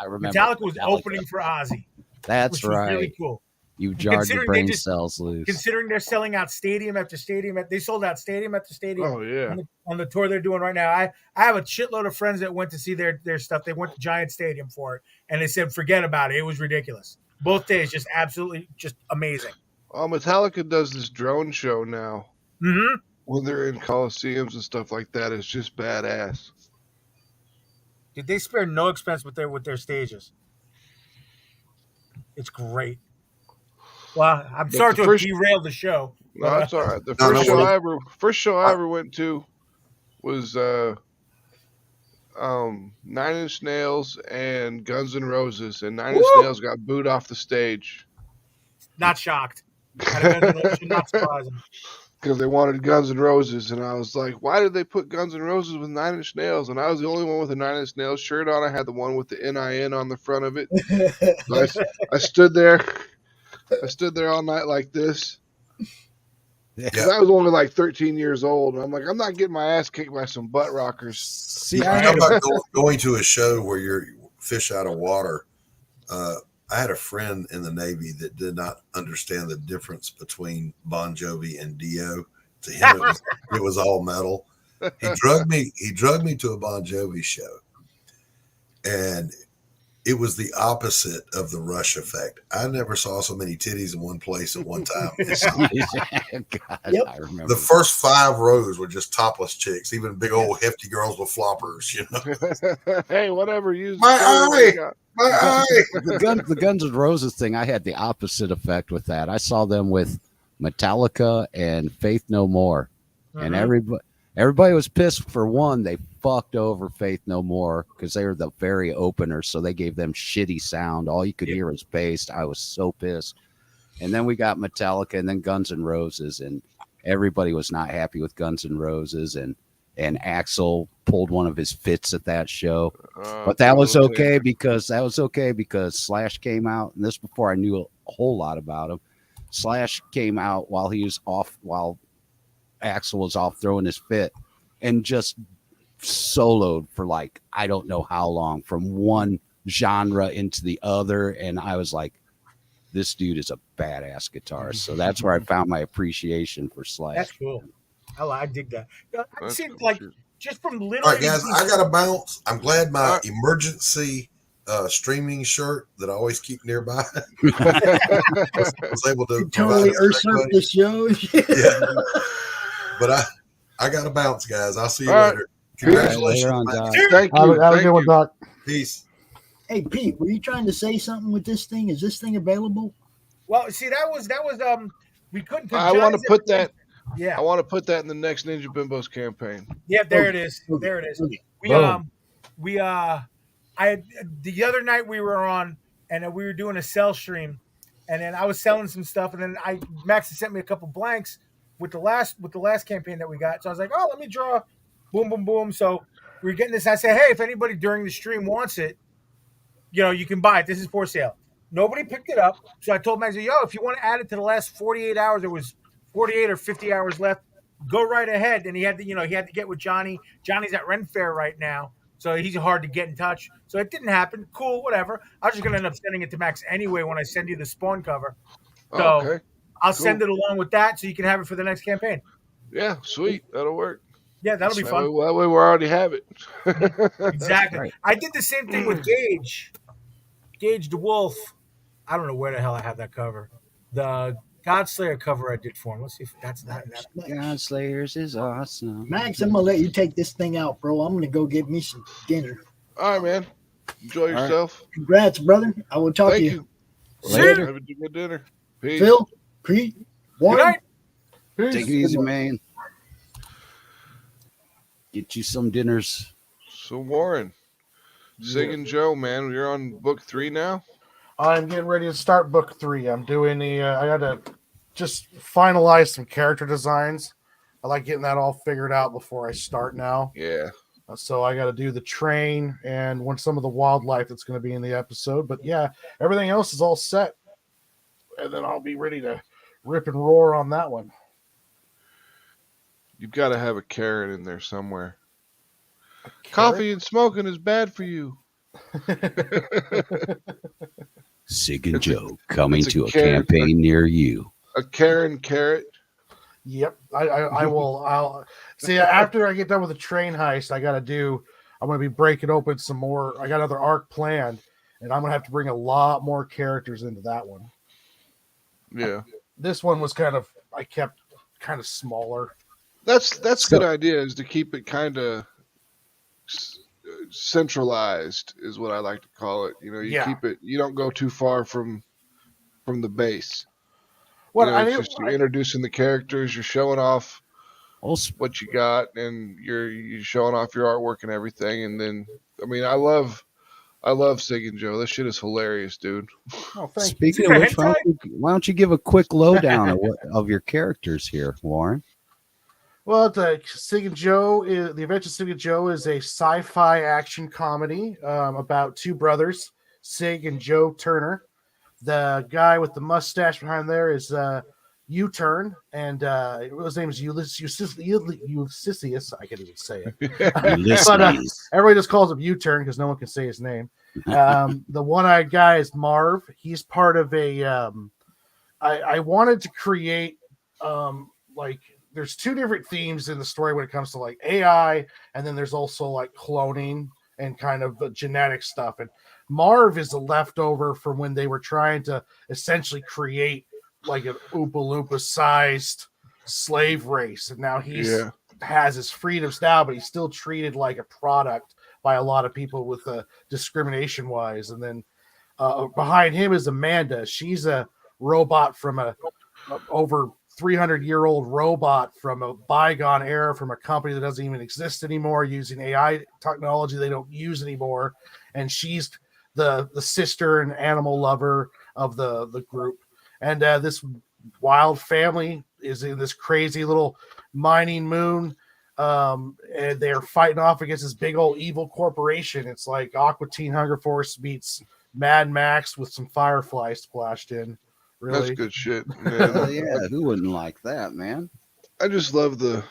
remember Metallica was opening for Ozzy. That's right. Really cool. You jarred your brain cells loose. Considering they're selling out stadium after stadium, they sold out stadium after stadium. Oh yeah, on the tour they're doing right now. I have a shitload of friends that went to see their stuff. They went to Giant Stadium for it, and they said forget about it. It was ridiculous. Both days, just absolutely, just amazing. Metallica does this drone show now. Mm-hmm. When they're in coliseums and stuff like that, it's just badass. Did they spare no expense with their stages? It's great. Well, I'm sorry to have derailed the show. No, it's all right. The first show I ever went to was 9 Inch Nails and Guns N' Roses, and 9 Inch Nails got booed off the stage. Not shocked. Not surprising. Because they wanted Guns N' Roses, and I was like, why did they put Guns N' Roses with 9 Inch Nails? And I was the only one with a 9 Inch Nails shirt on. I had the one with the NIN on the front of it. So I stood there. I stood there all night like this. Because I was only like 13 years old. And I'm like, I'm not getting my ass kicked by some butt rockers. See, how about going to a show where you're fish out of water? I had a friend in the Navy that did not understand the difference between Bon Jovi and Dio. To him, it was all metal. He drugged me to a Bon Jovi show, and it was the opposite of the Rush effect. I never saw so many titties in one place at one time. God, I remember. The first 5 rows were just topless chicks, even big old hefty girls with floppers. You know, hey, whatever. Use my eye. The Guns N' Roses thing, I had the opposite effect with that. I saw them with Metallica and Faith No More, and everybody was pissed. For one, they fucked over Faith No More because they were the very opener, so they gave them shitty sound. All you could hear was bass. I was so pissed. And then we got Metallica and then Guns N' Roses, and everybody was not happy with Guns N' Roses, and Axl pulled one of his fits at that show. But that was okay because Slash came out, and this before I knew a whole lot about him. Slash came out while Axl was off throwing his fit, and just soloed for like I don't know how long from one genre into the other, and I was like, this dude is a badass guitarist. So that's where I found my appreciation for Slash. That's cool. I dig that. It seems like just from literally. All right, guys, I got to bounce. I'm glad my emergency streaming shirt that I always keep nearby was able to totally usurp the show. Yeah. But I got to bounce, guys. I'll see you later. Congratulations. On, Doc. Thank you. Have a good one, Doc. Peace. Hey, Pete, were you trying to say something with this thing? Is this thing available? Well, see, that was we couldn't. I want to put that. Yeah, I want to put that in the next Ninja Bimbos campaign. Yeah, there it is. There it is. We Boom. we I the other night we were on and we were doing a sell stream, and then I was selling some stuff, and then Max had sent me a couple blanks with the last campaign that we got. So I was like, oh, let me draw, boom, boom, boom. So we are getting this. I said, hey, if anybody during the stream wants it, you can buy it. This is for sale. Nobody picked it up, so I told Max, yo, if you want to add it to the last 48 hours, there was 48 or 50 hours left. Go right ahead. And he had to get with Johnny. Johnny's at Ren Fair right now, so he's hard to get in touch. So it didn't happen. Cool, whatever. I was just gonna end up sending it to Max anyway when I send you the Spawn cover. So Okay. I'll Cool. send it along with that, so you can have it for the next campaign. Yeah, sweet. That'll work. Yeah, that'll be That fun. way we already have it. Exactly. Right. I did the same thing with Gage the Wolf. I don't know where the hell I have that cover. The Godslayer cover I did for him. Let's see if that's not in that. God Slayers is awesome. Max, I'm gonna let you take this thing out, bro. I'm gonna go get me some dinner. All right, man. Enjoy right. yourself. Congrats, brother. I will talk Thank to you. Later. Have a good dinner. Peace. Phil, Pete, Good Warren. night. Take it easy, man. Get you some dinners. So Warren, Sig and Joe, man, you're on book 3 now. I'm getting ready to start book 3. I'm doing I got to just finalize some character designs. I like getting that all figured out before I start now. Yeah. So I got to do the train and some of the wildlife that's going to be in the episode. But yeah, everything else is all set. And then I'll be ready to rip and roar on that one. You've got to have a Karen in there somewhere. Coffee and smoking is bad for you. Sig and Joe coming it's a to a carrot. campaign near you. A Karen carrot. Yep, I will. I'll see after I get done with the train heist. I'm going to be breaking open some more. I got another arc planned, and I'm going to have to bring a lot more characters into that one. Yeah. This one was I kept kind of smaller. That's a So- good idea, is to keep it kind of centralized, is what I like to call it. You Yeah. keep it. You don't go too far from the base. What It's just you're introducing the characters, you're showing off Also, what you got, and you're showing off your artwork and everything. And then, I mean, I love Sig and Joe. This shit is hilarious, dude. oh, thank you. speaking of which, why don't you give a quick lowdown of your characters here, Warren? Well, the Sig and Joe the Adventures of Sig and Joe is a sci-fi action comedy about two brothers, Sig and Joe Turner. The guy with the mustache behind there is U-Turn, and his name is Ulysses. I can't even say it. Ulysses. Everybody just calls him U-Turn because no one can say his name. The one-eyed guy is Marv. He's part of a. I wanted to create there's two different themes in the story when it comes to like AI, and then there's also like cloning and kind of genetic stuff. And Marv is a leftover from when they were trying to essentially create like an Oompa Loompa sized slave race, and now he's has his freedoms now, but he's still treated like a product by a lot of people with discrimination wise. And then behind him is Amanda. She's a robot from a over 300-year-old robot from a bygone era, from a company that doesn't even exist anymore, using AI technology they don't use anymore. And she's the sister and animal lover of the group. And this wild family is in this crazy little mining moon. And they're fighting off against this big old evil corporation. It's like Aqua Teen Hunger Force meets Mad Max with some Firefly splashed in. Really? That's good shit. Hell yeah, who wouldn't like that, man? I just love the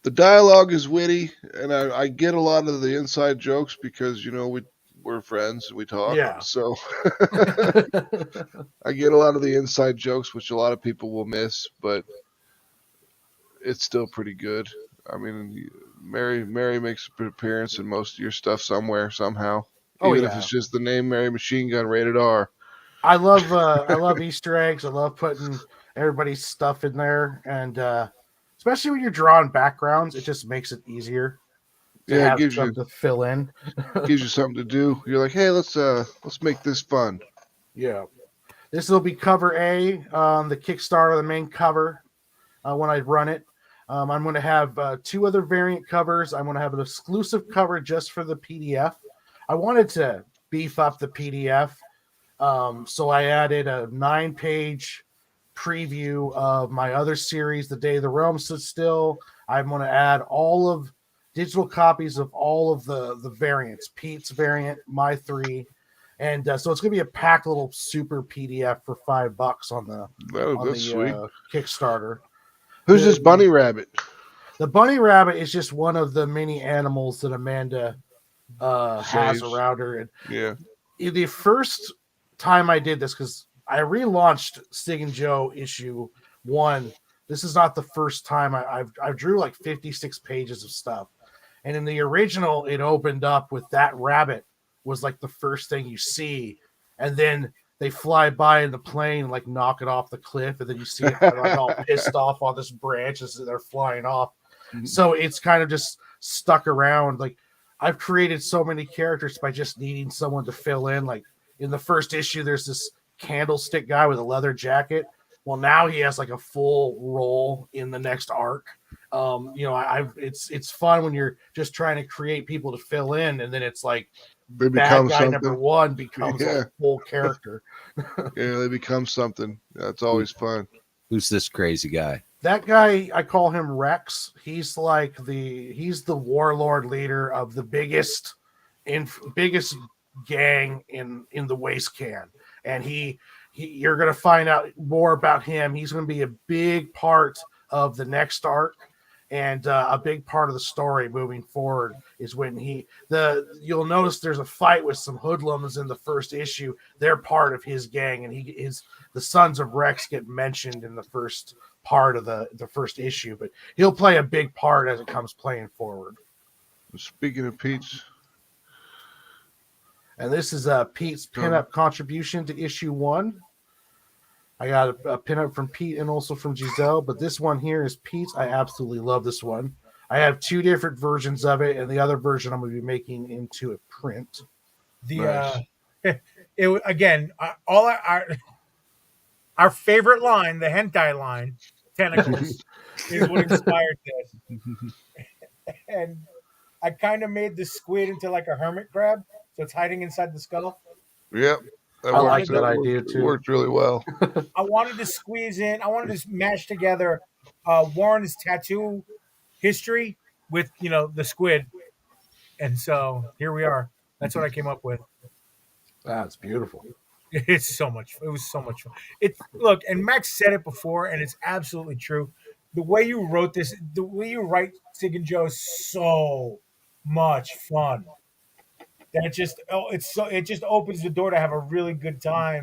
dialogue is witty, and I get a lot of the inside jokes because we're friends and we talk. Yeah. So I get a lot of the inside jokes, which a lot of people will miss, but it's still pretty good. I mean, Mary makes an appearance in most of your stuff somewhere, somehow. Even if it's just the name Mary Machine Gun, rated R. I love Easter eggs. I love putting everybody's stuff in there, and especially when you're drawing backgrounds, it just makes it easier to have something to fill in. Gives you something to do. You're like, hey, let's make this fun. Yeah, this will be cover A on the Kickstarter, the main cover when I run it. I'm going to have 2 other variant covers. I'm going to have an exclusive cover just for the PDF. I wanted to beef up the PDF, so I added a 9-page preview of my other series, The Day the Realm Stood Still. I'm going to add all of digital copies of all of the variants, Pete's variant, my 3. And so it's going to be a packed little super PDF for $5 on the That's sweet. Kickstarter. Who's this bunny rabbit? The bunny rabbit is just one of the many animals that Amanda has Saves. around her. And Yeah. the first time I did this, because I relaunched Sig and Joe issue 1. This is not the first time I drew like 56 pages of stuff. And in the original, it opened up with that rabbit was like the first thing you see. And then they fly by in the plane and like knock it off the cliff. And then you see it kind of like all pissed off on this branch as they're flying off. Mm-hmm. So it's kind of just stuck around. Like I've created so many characters by just needing someone to fill in. Like in the first issue, there's this candlestick guy with a leather jacket. Well, now he has like a full role in the next arc. It's fun when you're just trying to create people to fill in, and then it's like They bad become guy something. number 1 becomes a full character. Yeah, they become something. That's always fun. Who's this crazy guy? That guy, I call him Rex. He's like he's the warlord leader of the biggest gang in the waste can, and you're going to find out more about him. He's going to be a big part of the next arc, and a big part of the story moving forward is when you'll notice there's a fight with some hoodlums in the first issue. They're part of his gang, and the sons of Rex get mentioned in the first part of the first issue, but he'll play a big part as it comes playing forward. Speaking of Pete's, and this is Pete's pinup contribution to issue 1. I got a pinup from Pete and also from Giselle, but this one here is Pete's. I absolutely love this one. I have 2 different versions of it, and the other version I'm going to be making into a print. Our favorite line, the hentai line, tentacles, is what inspired this. And I kind of made the squid into like a hermit crab, so it's hiding inside the skull. Yep. I like that idea too. It worked really well. I wanted to squeeze in, I wanted to mash together Warren's tattoo history with, the squid. And so here we are. That's what I came up with. That's beautiful. It was so much fun. Look, and Max said it before, and it's absolutely true. The way you wrote this, the way you write Sig and Joe is so much fun. That it just opens the door to have a really good time,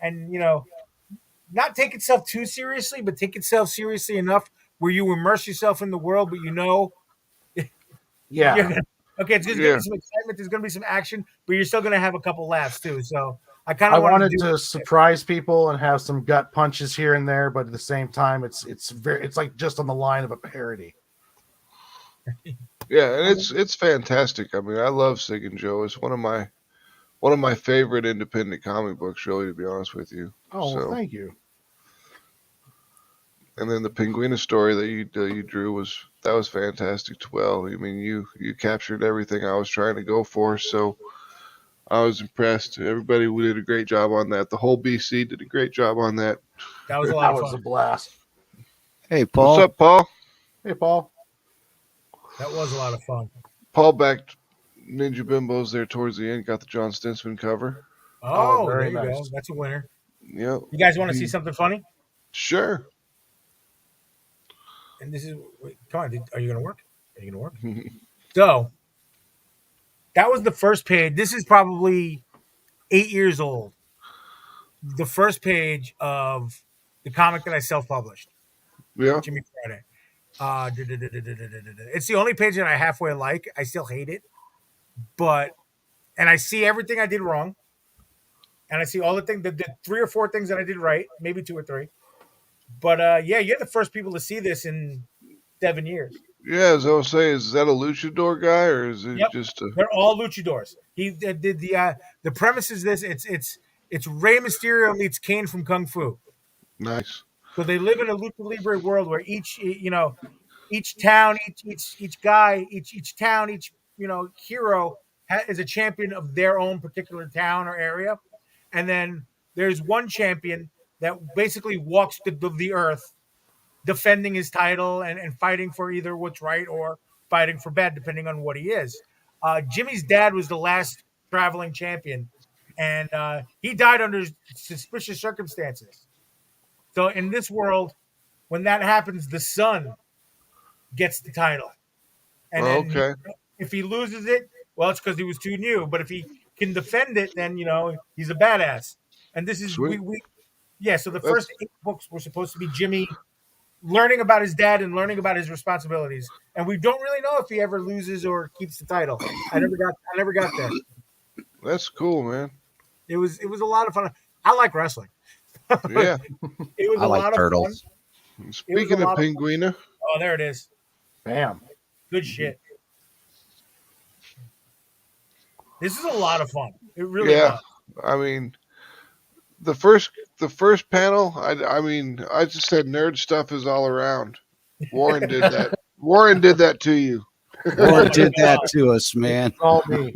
and not take itself too seriously, but take itself seriously enough where you immerse yourself in the world, but Yeah. Okay, it's going to be some excitement. There's going to be some action, but you're still going to have a couple laughs too. So I kind of wanted to surprise people and have some gut punches here and there, but at the same time, it's like just on the line of a parody. Yeah, and it's fantastic. I mean, I love Sig and Joe. It's one of my favorite independent comic books, really, to be honest with you. Oh, well, thank you. And then the Penguina story that you drew was fantastic as well. I mean, you captured everything I was trying to go for, so I was impressed. Everybody did a great job on that. The whole BC did a great job on that. That was a lot of fun. That was a blast. Hey, Paul. What's up, Paul? Hey, Paul. That was a lot of fun. Paul backed Ninja Bimbos there towards the end. Got the John Stinsman cover. Oh, very there you nice. go. That's a winner. Yep. You guys want to see something funny? Sure. And this is, come on, are you going to work? Are you going to work? So, that was the first page. This is probably 8 years old. The first page of the comic that I self-published. Yeah. Jimmy Friday. It's the only page that I halfway like. I still hate it. And I see everything I did wrong. And I see all the 3 or 4 things that I did right. Maybe 2 or 3. But you're the first people to see this in 7 years. Yeah, as I was saying, is that a luchador guy or is it just a... They're all luchadors. He did the premise is this. It's Rey Mysterio meets Kane from Kung Fu. Nice. So they live in a lucha libre world where each each town, each guy, each town, each hero is a champion of their own particular town or area, and then there's one champion that basically walks the earth, defending his title and fighting for either what's right or fighting for bad, depending on what he is. Jimmy's dad was the last traveling champion, and he died under suspicious circumstances. So in this world, when that happens, the son gets the title. And Oh, then okay. if he loses it, well, it's because he was too new. But if he can defend it, then he's a badass. And this is Sweet. so the That's first 8 books were supposed to be Jimmy learning about his dad and learning about his responsibilities. And we don't really know if he ever loses or keeps the title. I never got there. that's cool, man. It was a lot of fun. I like wrestling. Yeah. It was I a like lot of turtles. fun. Speaking of lot of fun. Pinguina, Oh, there it is. Bam. Good shit. This is a lot of fun. It really yeah. was. I mean, the first panel. I just said nerd stuff is all around. Warren did that. Warren did that to you. Warren my did that God. to us, man. All me.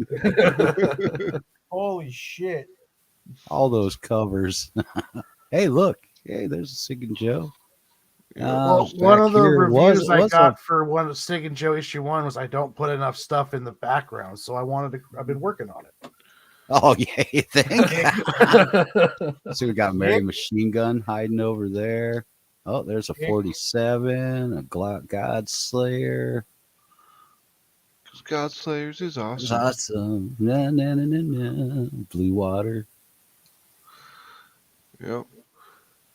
Holy shit. All those covers. Hey, look. Hey, there's a Sig and Joe. Well, Back one of the here reviews I was got for one of Sig and Joe issue 1 was I don't put enough stuff in the background, so I've been working on it. Oh, yeah, you think? Yeah. So we got Mary Machine Gun hiding over there. Oh, there's a 47, a God Slayer. Because God Slayers is It's awesome. awesome. Na, na, na, na, na. Blue Water. Yep.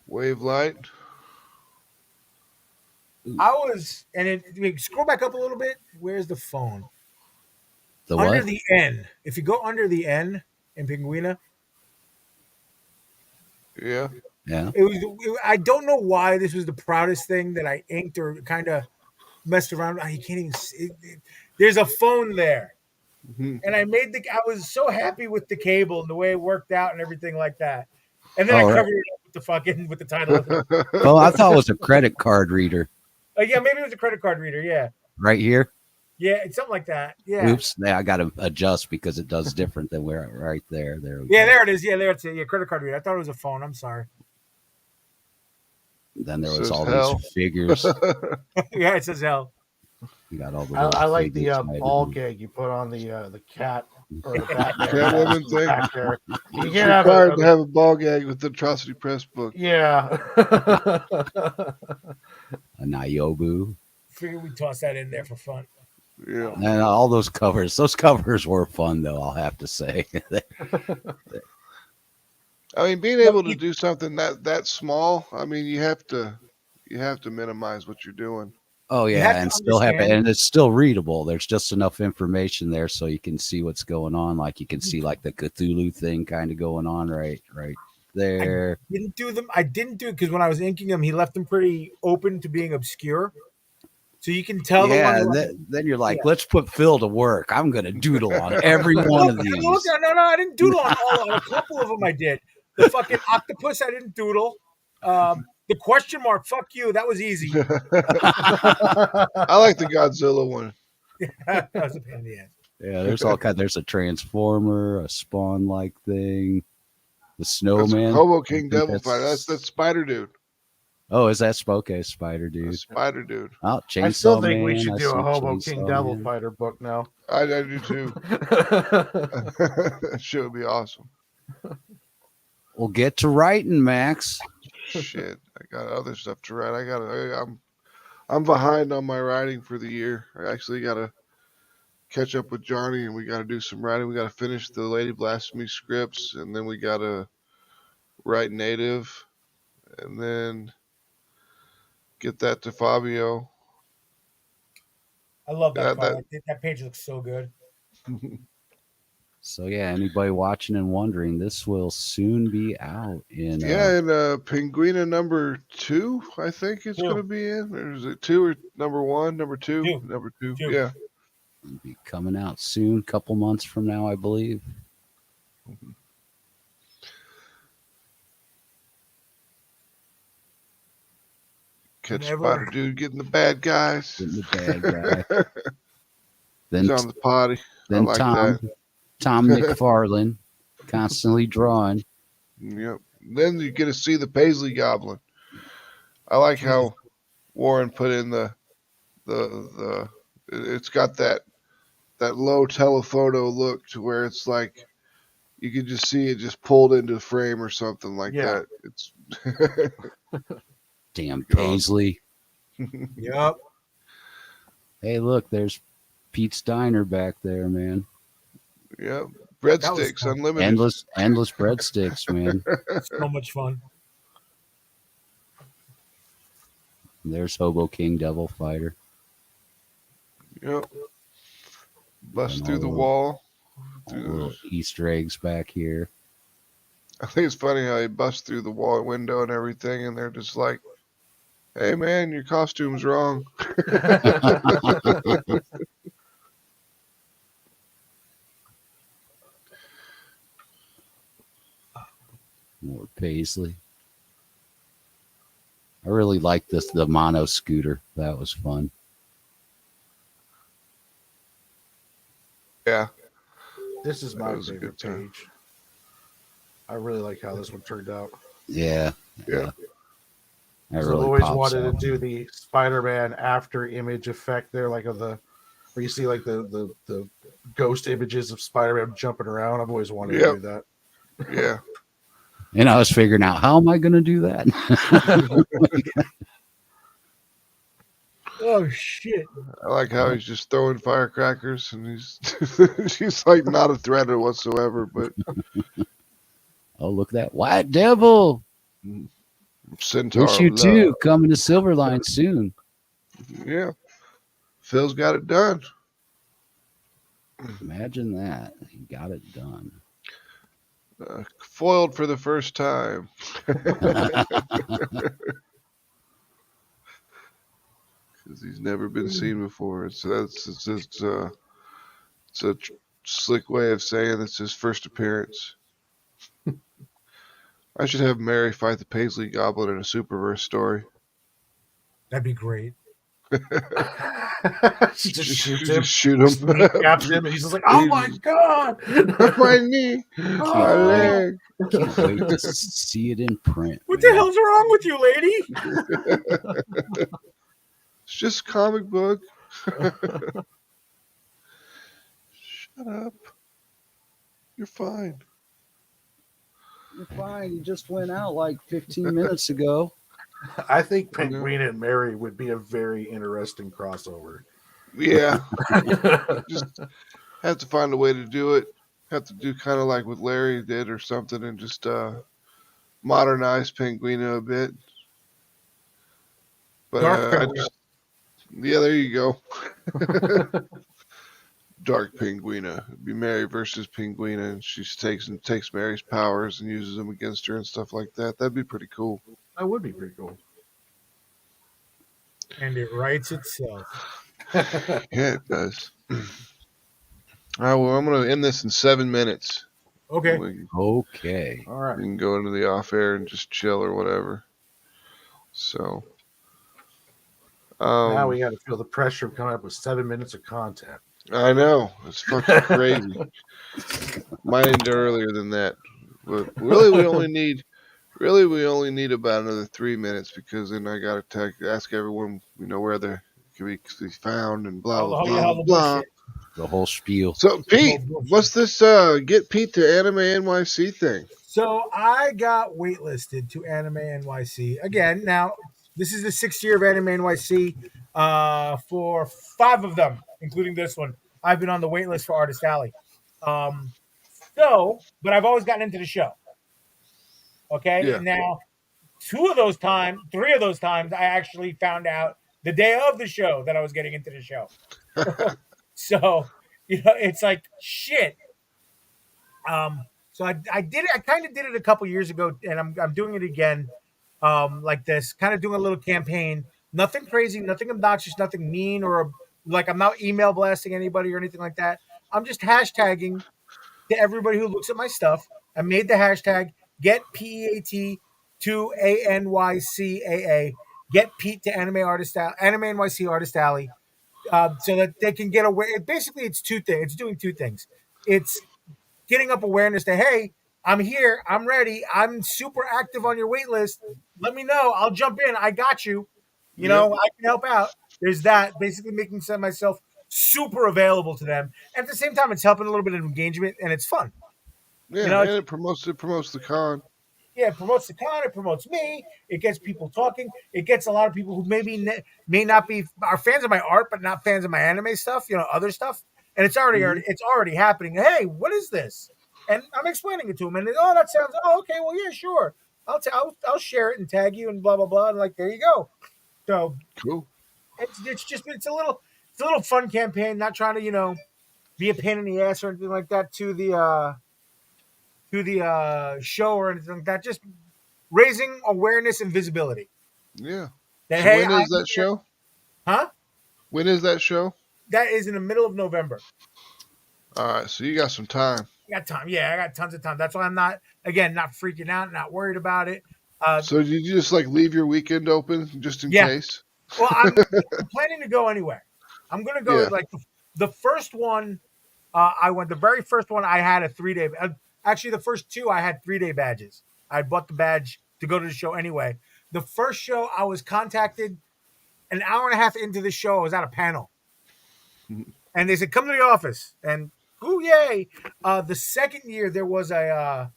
Wave Light. Scroll back up a little bit. Where's the phone? The Under what? the N. If you go under the N in Pinguina, Yeah. Yeah. I don't know why this was the proudest thing that I inked or kind of messed around. You can't even see. There's a phone there. Mhm. And I was so happy with the cable and the way it worked out and everything like that. And then Oh, I right. covered it with the title of it. Oh, I thought it was a credit card reader. Yeah, maybe it was a credit card reader. Yeah. Right here. Yeah, it's something like that. Yeah. Oops. Yeah, I got to adjust because it does different than where right there. There we Yeah, go. there it is. Yeah, there it's it. Yeah, credit card reader. I thought it was a phone. I'm sorry. Then there was Says all hell. these figures. Yeah, it says hell. You got all the I like the figures hiding. ball gag you put on the cat or the Batman Catwoman mask thing? back there. You It's can't have required to have a ball gag with the Atrocity Press book. Yeah. A Niobu. Figured we'd toss that in there for fun. Yeah. And all those covers were fun, though, I'll have to say. I mean, being able to do something that small, I mean, you have to minimize what you're doing. Oh, You yeah, have to and still have it. understand- And it's still readable. There's just enough information there so you can see what's going on. Like you can see like the Cthulhu thing kind of going on right there. I didn't do it because when I was inking them, he left them pretty open to being obscure. So you can tell Yeah, the one. and then you're like, let's put Phil to work. I'm going to doodle on every one of these. No, I didn't doodle on all of them. A couple of them I did. The fucking octopus, I didn't doodle. The question mark, fuck you. That was easy. I like the Godzilla one. That was a pain in the ass. Yeah, there's all kind. There's a transformer, a spawn-like thing, the That's snowman. Hobo King I think Devil Fighter. That's Spider Dude. Oh, is that Spoke Spider That's Dude? Spider Dude. Oh, Chainsaw I still think we Man, should I do see a Hobo Chainsaw King Devil Man. Fighter book now. I do too. That shit would be awesome. We'll get to writing, Max. Shit, I got other stuff to write. I'm behind on my writing for the year. I actually got to catch up with Johnny, and we got to do some writing. We got to finish the Lady Blasphemy scripts, and then we got to write native, and then get that to Fabio. I love that Yeah, part. That page looks so good. So yeah, anybody watching and wondering, this will soon be out in Yeah, and Pinguina number 2, I think it's 2. going to be in. Or is it 2 or number 1? Number 2? 2. Number 2. 2. Yeah. be coming out soon, couple months from now, I believe. catch Never. Spider Dude getting the bad guys. Getting the bad guy. He's Then on the potty. I then like Tom McFarlane constantly drawing. Yep. Then you get to see the Paisley Goblin. I like how Warren put in the it's got that low telephoto look to where it's like you can just see it just pulled into the frame or something like Yeah. that. It's Damn You know. Paisley. Yep. Hey, look, there's Pete's Diner back there, man. yeah, was breadsticks fun. unlimited. Endless breadsticks, man. So much fun. There's Hobo King Devil Fighter. Yep. Bust And through all the the- wall. All the little Easter eggs back here. I think it's funny how he busts through the wall window and everything, and they're just like, "Hey man, your costume's wrong." More Paisley. I really like the mono scooter. That was fun. Yeah. This is my That was a favorite good time. page. I really like how this one turned out. Yeah. Yeah. That 'Cause really I've always pops wanted out. to do the Spider-Man after image effect there, like of the where you see like the ghost images of Spider-Man jumping around. I've always wanted to do that. Yeah. And I was figuring out, how am I going to do that? Oh shit! I like how he's just throwing firecrackers and he's she's like not a threat whatsoever, but Oh, look at that White Devil. Centaur. Wish you of too. love. Coming to Silverline soon. Yeah. Phil's got it done. Imagine that. He got it done. Foiled for the first time. Because he's never been seen before. It's a slick way of saying it's his first appearance. I should have Mary fight the Paisley Goblin in a Superverse story. That'd be great. She just shoots him, Just shoot him. kneecaps him, and he's just like, "Oh my god!" My knee, my Oh. leg. Can't wait to see it in print. What man. the hell's wrong with you, lady? It's just a comic book. Shut up. You're fine. You're fine. You just went out like 15 minutes ago. I think Penguin and Mary would be a very interesting crossover. Yeah. Just have to find a way to do it. Have to do kind of like what Larry did or something and just modernize Penguino a bit. But Dark yeah, there you go. Dark Penguina. It'd be Mary versus Penguina, and she takes Mary's powers and uses them against her and stuff like that. That'd be pretty cool. That would be pretty cool. And it writes itself. Yeah, it does. All right, well, I'm going to end this in 7 minutes. Okay. We Okay. All right. can go into the off air and just chill or whatever. So. Now we got to feel the pressure of coming up with 7 minutes of content. I know. It's fucking crazy. Might end earlier than that. But really, we only need about another 3 minutes because then I got to ask everyone, where they can be found and blah, blah, blah, blah, blah. The whole spiel. So, Pete, what's this Get Pete to Anime NYC thing? So I got waitlisted to Anime NYC again. Now, this is the 6th year of Anime NYC. For 5 of them, including this one, I've been on the wait list for Artist Alley. But I've always gotten into the show. Okay. Yeah. And now 3 of those times, I actually found out the day of the show that I was getting into the show. So, it's like shit. So I did it. I kind of did it a couple years ago, and I'm doing it again. Like this, kind of doing a little campaign. Nothing crazy, nothing obnoxious, nothing mean, or like I'm not email blasting anybody or anything like that. I'm just hashtagging to everybody who looks at my stuff. I made the hashtag Get PEAT to ANYCAA, get Pete to Anime NYC Artist Alley, so that they can get aware. Basically, it's two things. It's doing two things. It's getting up awareness that, hey, I'm here, I'm ready, I'm super active on your wait list. Let me know. I'll jump in. I got you. You know, I can help out. There's that. Basically making myself super available to them. And at the same time, it's helping a little bit of engagement and it's fun. Yeah, You know, and it promotes the con. yeah, it promotes the con. It promotes me. It gets people talking. It gets a lot of people who may not be are fans of my art, but not fans of my anime stuff. You know, other stuff. And it's already happening. Hey, what is this? And I'm explaining it to them. And oh, that sounds. Oh, okay. Well, yeah, sure. I'll share it and tag you and blah blah blah. And like, there you go. So Cool. it's a little fun campaign. Not trying to be a pain in the ass or anything like that to the show or anything like that. Just raising awareness and visibility. Yeah. That, So hey, when is that show? Huh? When is that show? That is in the middle of November. All right, so you got some time. I got time. Yeah, I got tons of time. That's why I'm not freaking out, not worried about it. So did you just like leave your weekend open just in case? Well, I'm planning to go anyway. I'm going to go like the first one. I went. The very first one I had a 3-day. Actually, the first two I had 3-day badges. I bought the badge to go to the show anyway. The first show I was contacted an hour and a half into the show. I was at a panel, and they said, "Come to the office." And ooh, yay! The second year there was I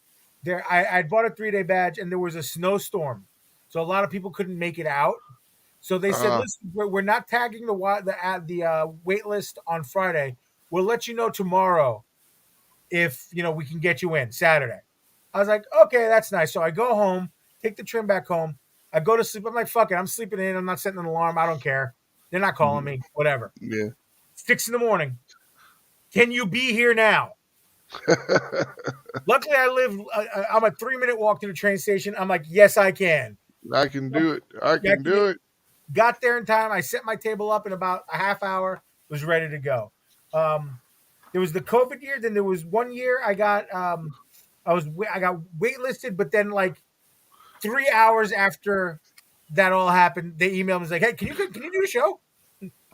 bought a 3-day badge, and there was a snowstorm, so a lot of people couldn't make it out. So they said, "Listen, we're not tagging the wait list on Friday. We'll let you know tomorrow if we can get you in Saturday." I was like, "Okay, that's nice." So I go home, take the trim back home. I go to sleep. I'm like, "Fuck it, I'm sleeping in. I'm not setting an alarm. I don't care. They're not calling me. Whatever." Yeah. 6 a.m. Can you be here now? Luckily, I'm a 3-minute walk to the train station. I'm like, "Yes, I can." I can do it. I can do it. Got there in time. I set my table up in about a half hour. Was ready to go. There was the COVID year. Then there was one year I got waitlisted, but then like 3 hours after that all happened, they emailed me and was like, "Hey, can you do a show?"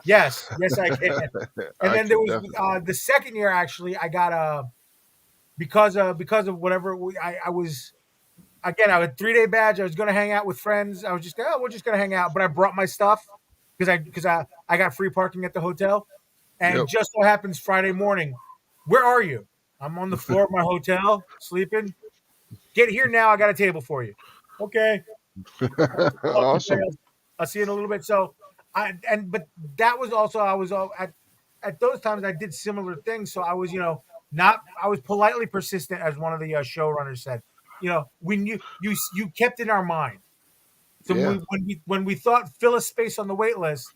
Yes, I can. And then there was the second year actually I got because of whatever I was. Again, I had a 3-day badge. I was going to hang out with friends. I was just, we're just going to hang out. But I brought my stuff because I got free parking at the hotel. And just so happens Friday morning, where are you? I'm on the floor of my hotel sleeping. Get here now. I got a table for you. Okay. Awesome. I'll see you in a little bit. So but that was also, I was at those times I did similar things. So I was, I was politely persistent, as one of the showrunners said. When you kept in our mind. So when we thought fill a space on the wait list,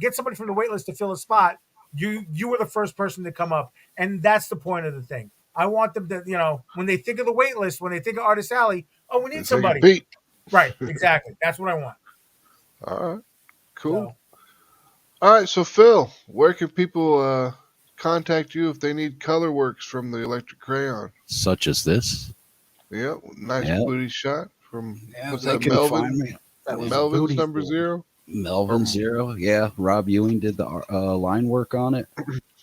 get somebody from the wait list to fill a spot, you were the first person to come up, and that's the point of the thing. I want them to, when they think of the wait list, when they think of Artist Alley, oh, we need somebody. Pete. Right, exactly. That's what I want. All right, cool. All right, so Phil, where can people contact you if they need color works from the electric crayon? Such as this. Yep, nice booty shot from what's they that, can Melvin? find me. That was Melvin's number 0. Melvin 0. Yeah, Rob Ewing did the line work on it.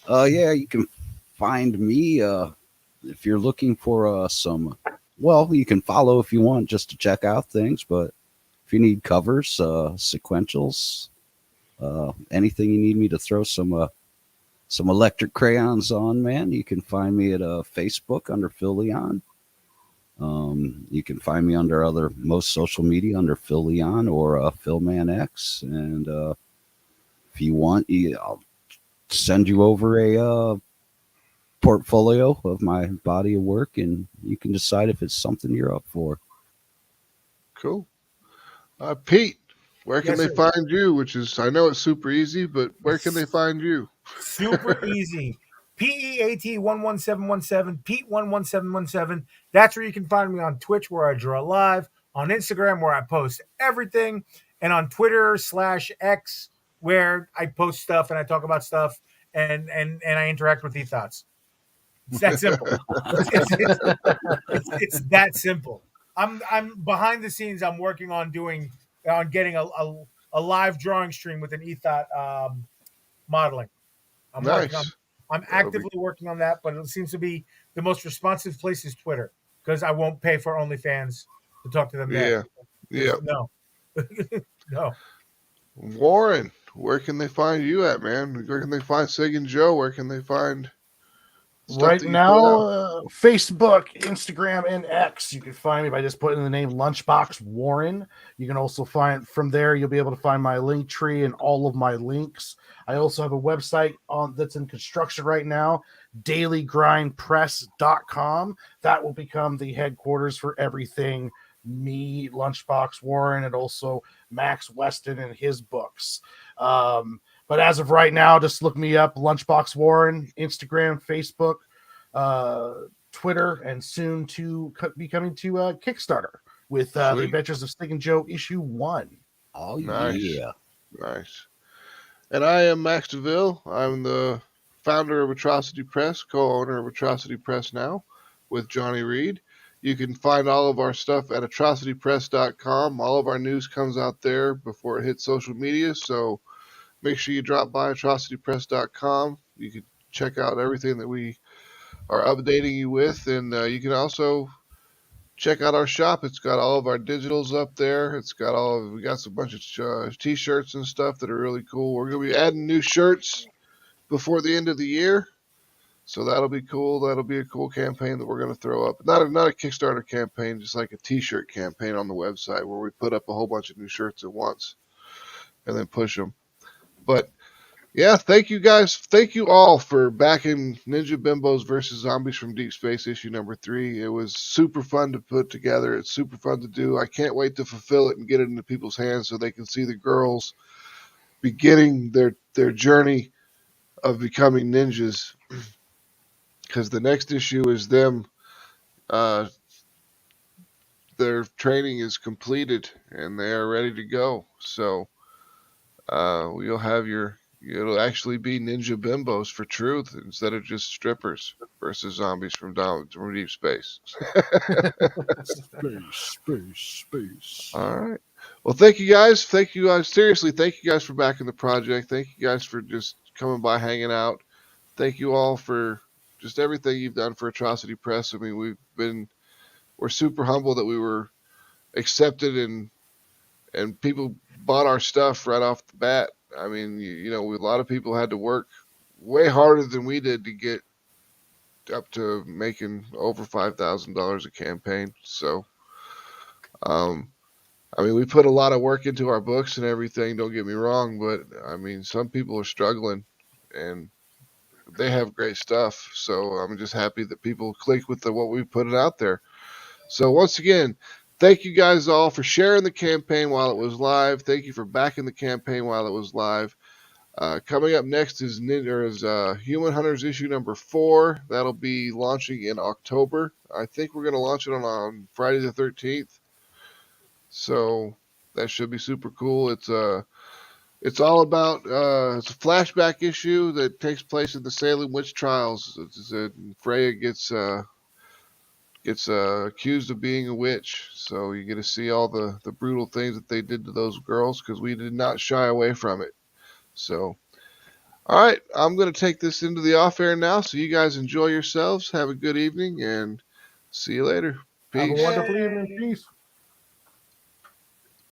Yeah, you can find me if you're looking for some. Well, you can follow if you want just to check out things, but if you need covers, sequentials, anything you need me to throw some electric crayons on, man, you can find me at Facebook under Phil Leon. You can find me under most social media under Phil Leon or PhilmanX. And if you want, I'll send you over a portfolio of my body of work, and you can decide if it's something you're up for. Cool. Pete, where can they find you? Which is, I know it's super easy, but where can they find you? Super easy. PEAT11717, Pete11717. That's where you can find me on Twitch, where I draw live, on Instagram, where I post everything, and on Twitter /X, where I post stuff and I talk about stuff and I interact with thoughts. It's that simple. It's that simple. I'm behind the scenes. I'm working on doing on getting a live drawing stream with an ethot modeling. I'm working on. Nice. I'm That'll be actively working on that, but it seems to be the most responsive place is Twitter because I won't pay for OnlyFans to talk to them there. yeah. No, no. Warren, where can they find you at, man? Where can they find Sig and Joe? Where can they find stuff Right that you put now, out? Facebook, Instagram, and X. You can find me by just putting in the name Lunchbox Warren. You can also find from there. You'll be able to find my link tree and all of my links. I also have a website that's in construction right now, dailygrindpress.com. That will become the headquarters for everything me, Lunchbox Warren, and also Max Weston and his books. But as of right now, just look me up, Lunchbox Warren, Instagram, Facebook, Twitter, and soon to be coming to Kickstarter with The Sweet. Adventures of Stick and Joe issue 1. Oh Nice. yeah. Nice. And I am Max DeVille. I'm the founder of Atrocity Press, co-owner of Atrocity Press now with Johnny Reed. You can find all of our stuff at atrocitypress.com. All of our news comes out there before it hits social media, so make sure you drop by atrocitypress.com. You can check out everything that we are updating you with, and you can also check out our shop. It's got all of our digitals up there. We got a bunch of t-shirts and stuff that are really cool. We're going to be adding new shirts before the end of the year, so that'll be cool. That'll be a cool campaign that we're going to throw up. Not a Kickstarter campaign, just like a t-shirt campaign on the website where we put up a whole bunch of new shirts at once and then push them. But yeah, thank you guys. Thank you all for backing Ninja Bimbos versus Zombies from Deep Space issue number 3. It was super fun to put together. It's super fun to do. I can't wait to fulfill it and get it into people's hands so they can see the girls beginning their journey of becoming ninjas. Because the next issue is them. Their training is completed and they are ready to go. So you'll have it'll actually be Ninja Bimbos for truth instead of just strippers versus zombies from deep space. Space. All right. Well, thank you guys. Thank you guys. Seriously, thank you guys for backing the project. Thank you guys for just coming by, hanging out. Thank you all for just everything you've done for Atrocity Press. I mean, we're super humble that we were accepted and people bought our stuff right off the bat. I mean, a lot of people had to work way harder than we did to get up to making over $5,000 a campaign. So, I mean, we put a lot of work into our books and everything, don't get me wrong, but I mean, some people are struggling and they have great stuff. So I'm just happy that people click with what we put out there. So once again, thank you guys all for sharing the campaign while it was live. Thank you for backing the campaign while it was live. Coming up next is Human Hunters issue number 4. That'll be launching in October. I think we're going to launch it on Friday the 13th. So that should be super cool. It's all about it's a flashback issue that takes place in the Salem witch trials. Freya gets accused of being a witch, so you get to see all the brutal things that they did to those girls because we did not shy away from it. So, all right, I'm going to take this into the off air now, so you guys enjoy yourselves. Have a good evening, and see you later. Peace. Have a wonderful evening. Peace.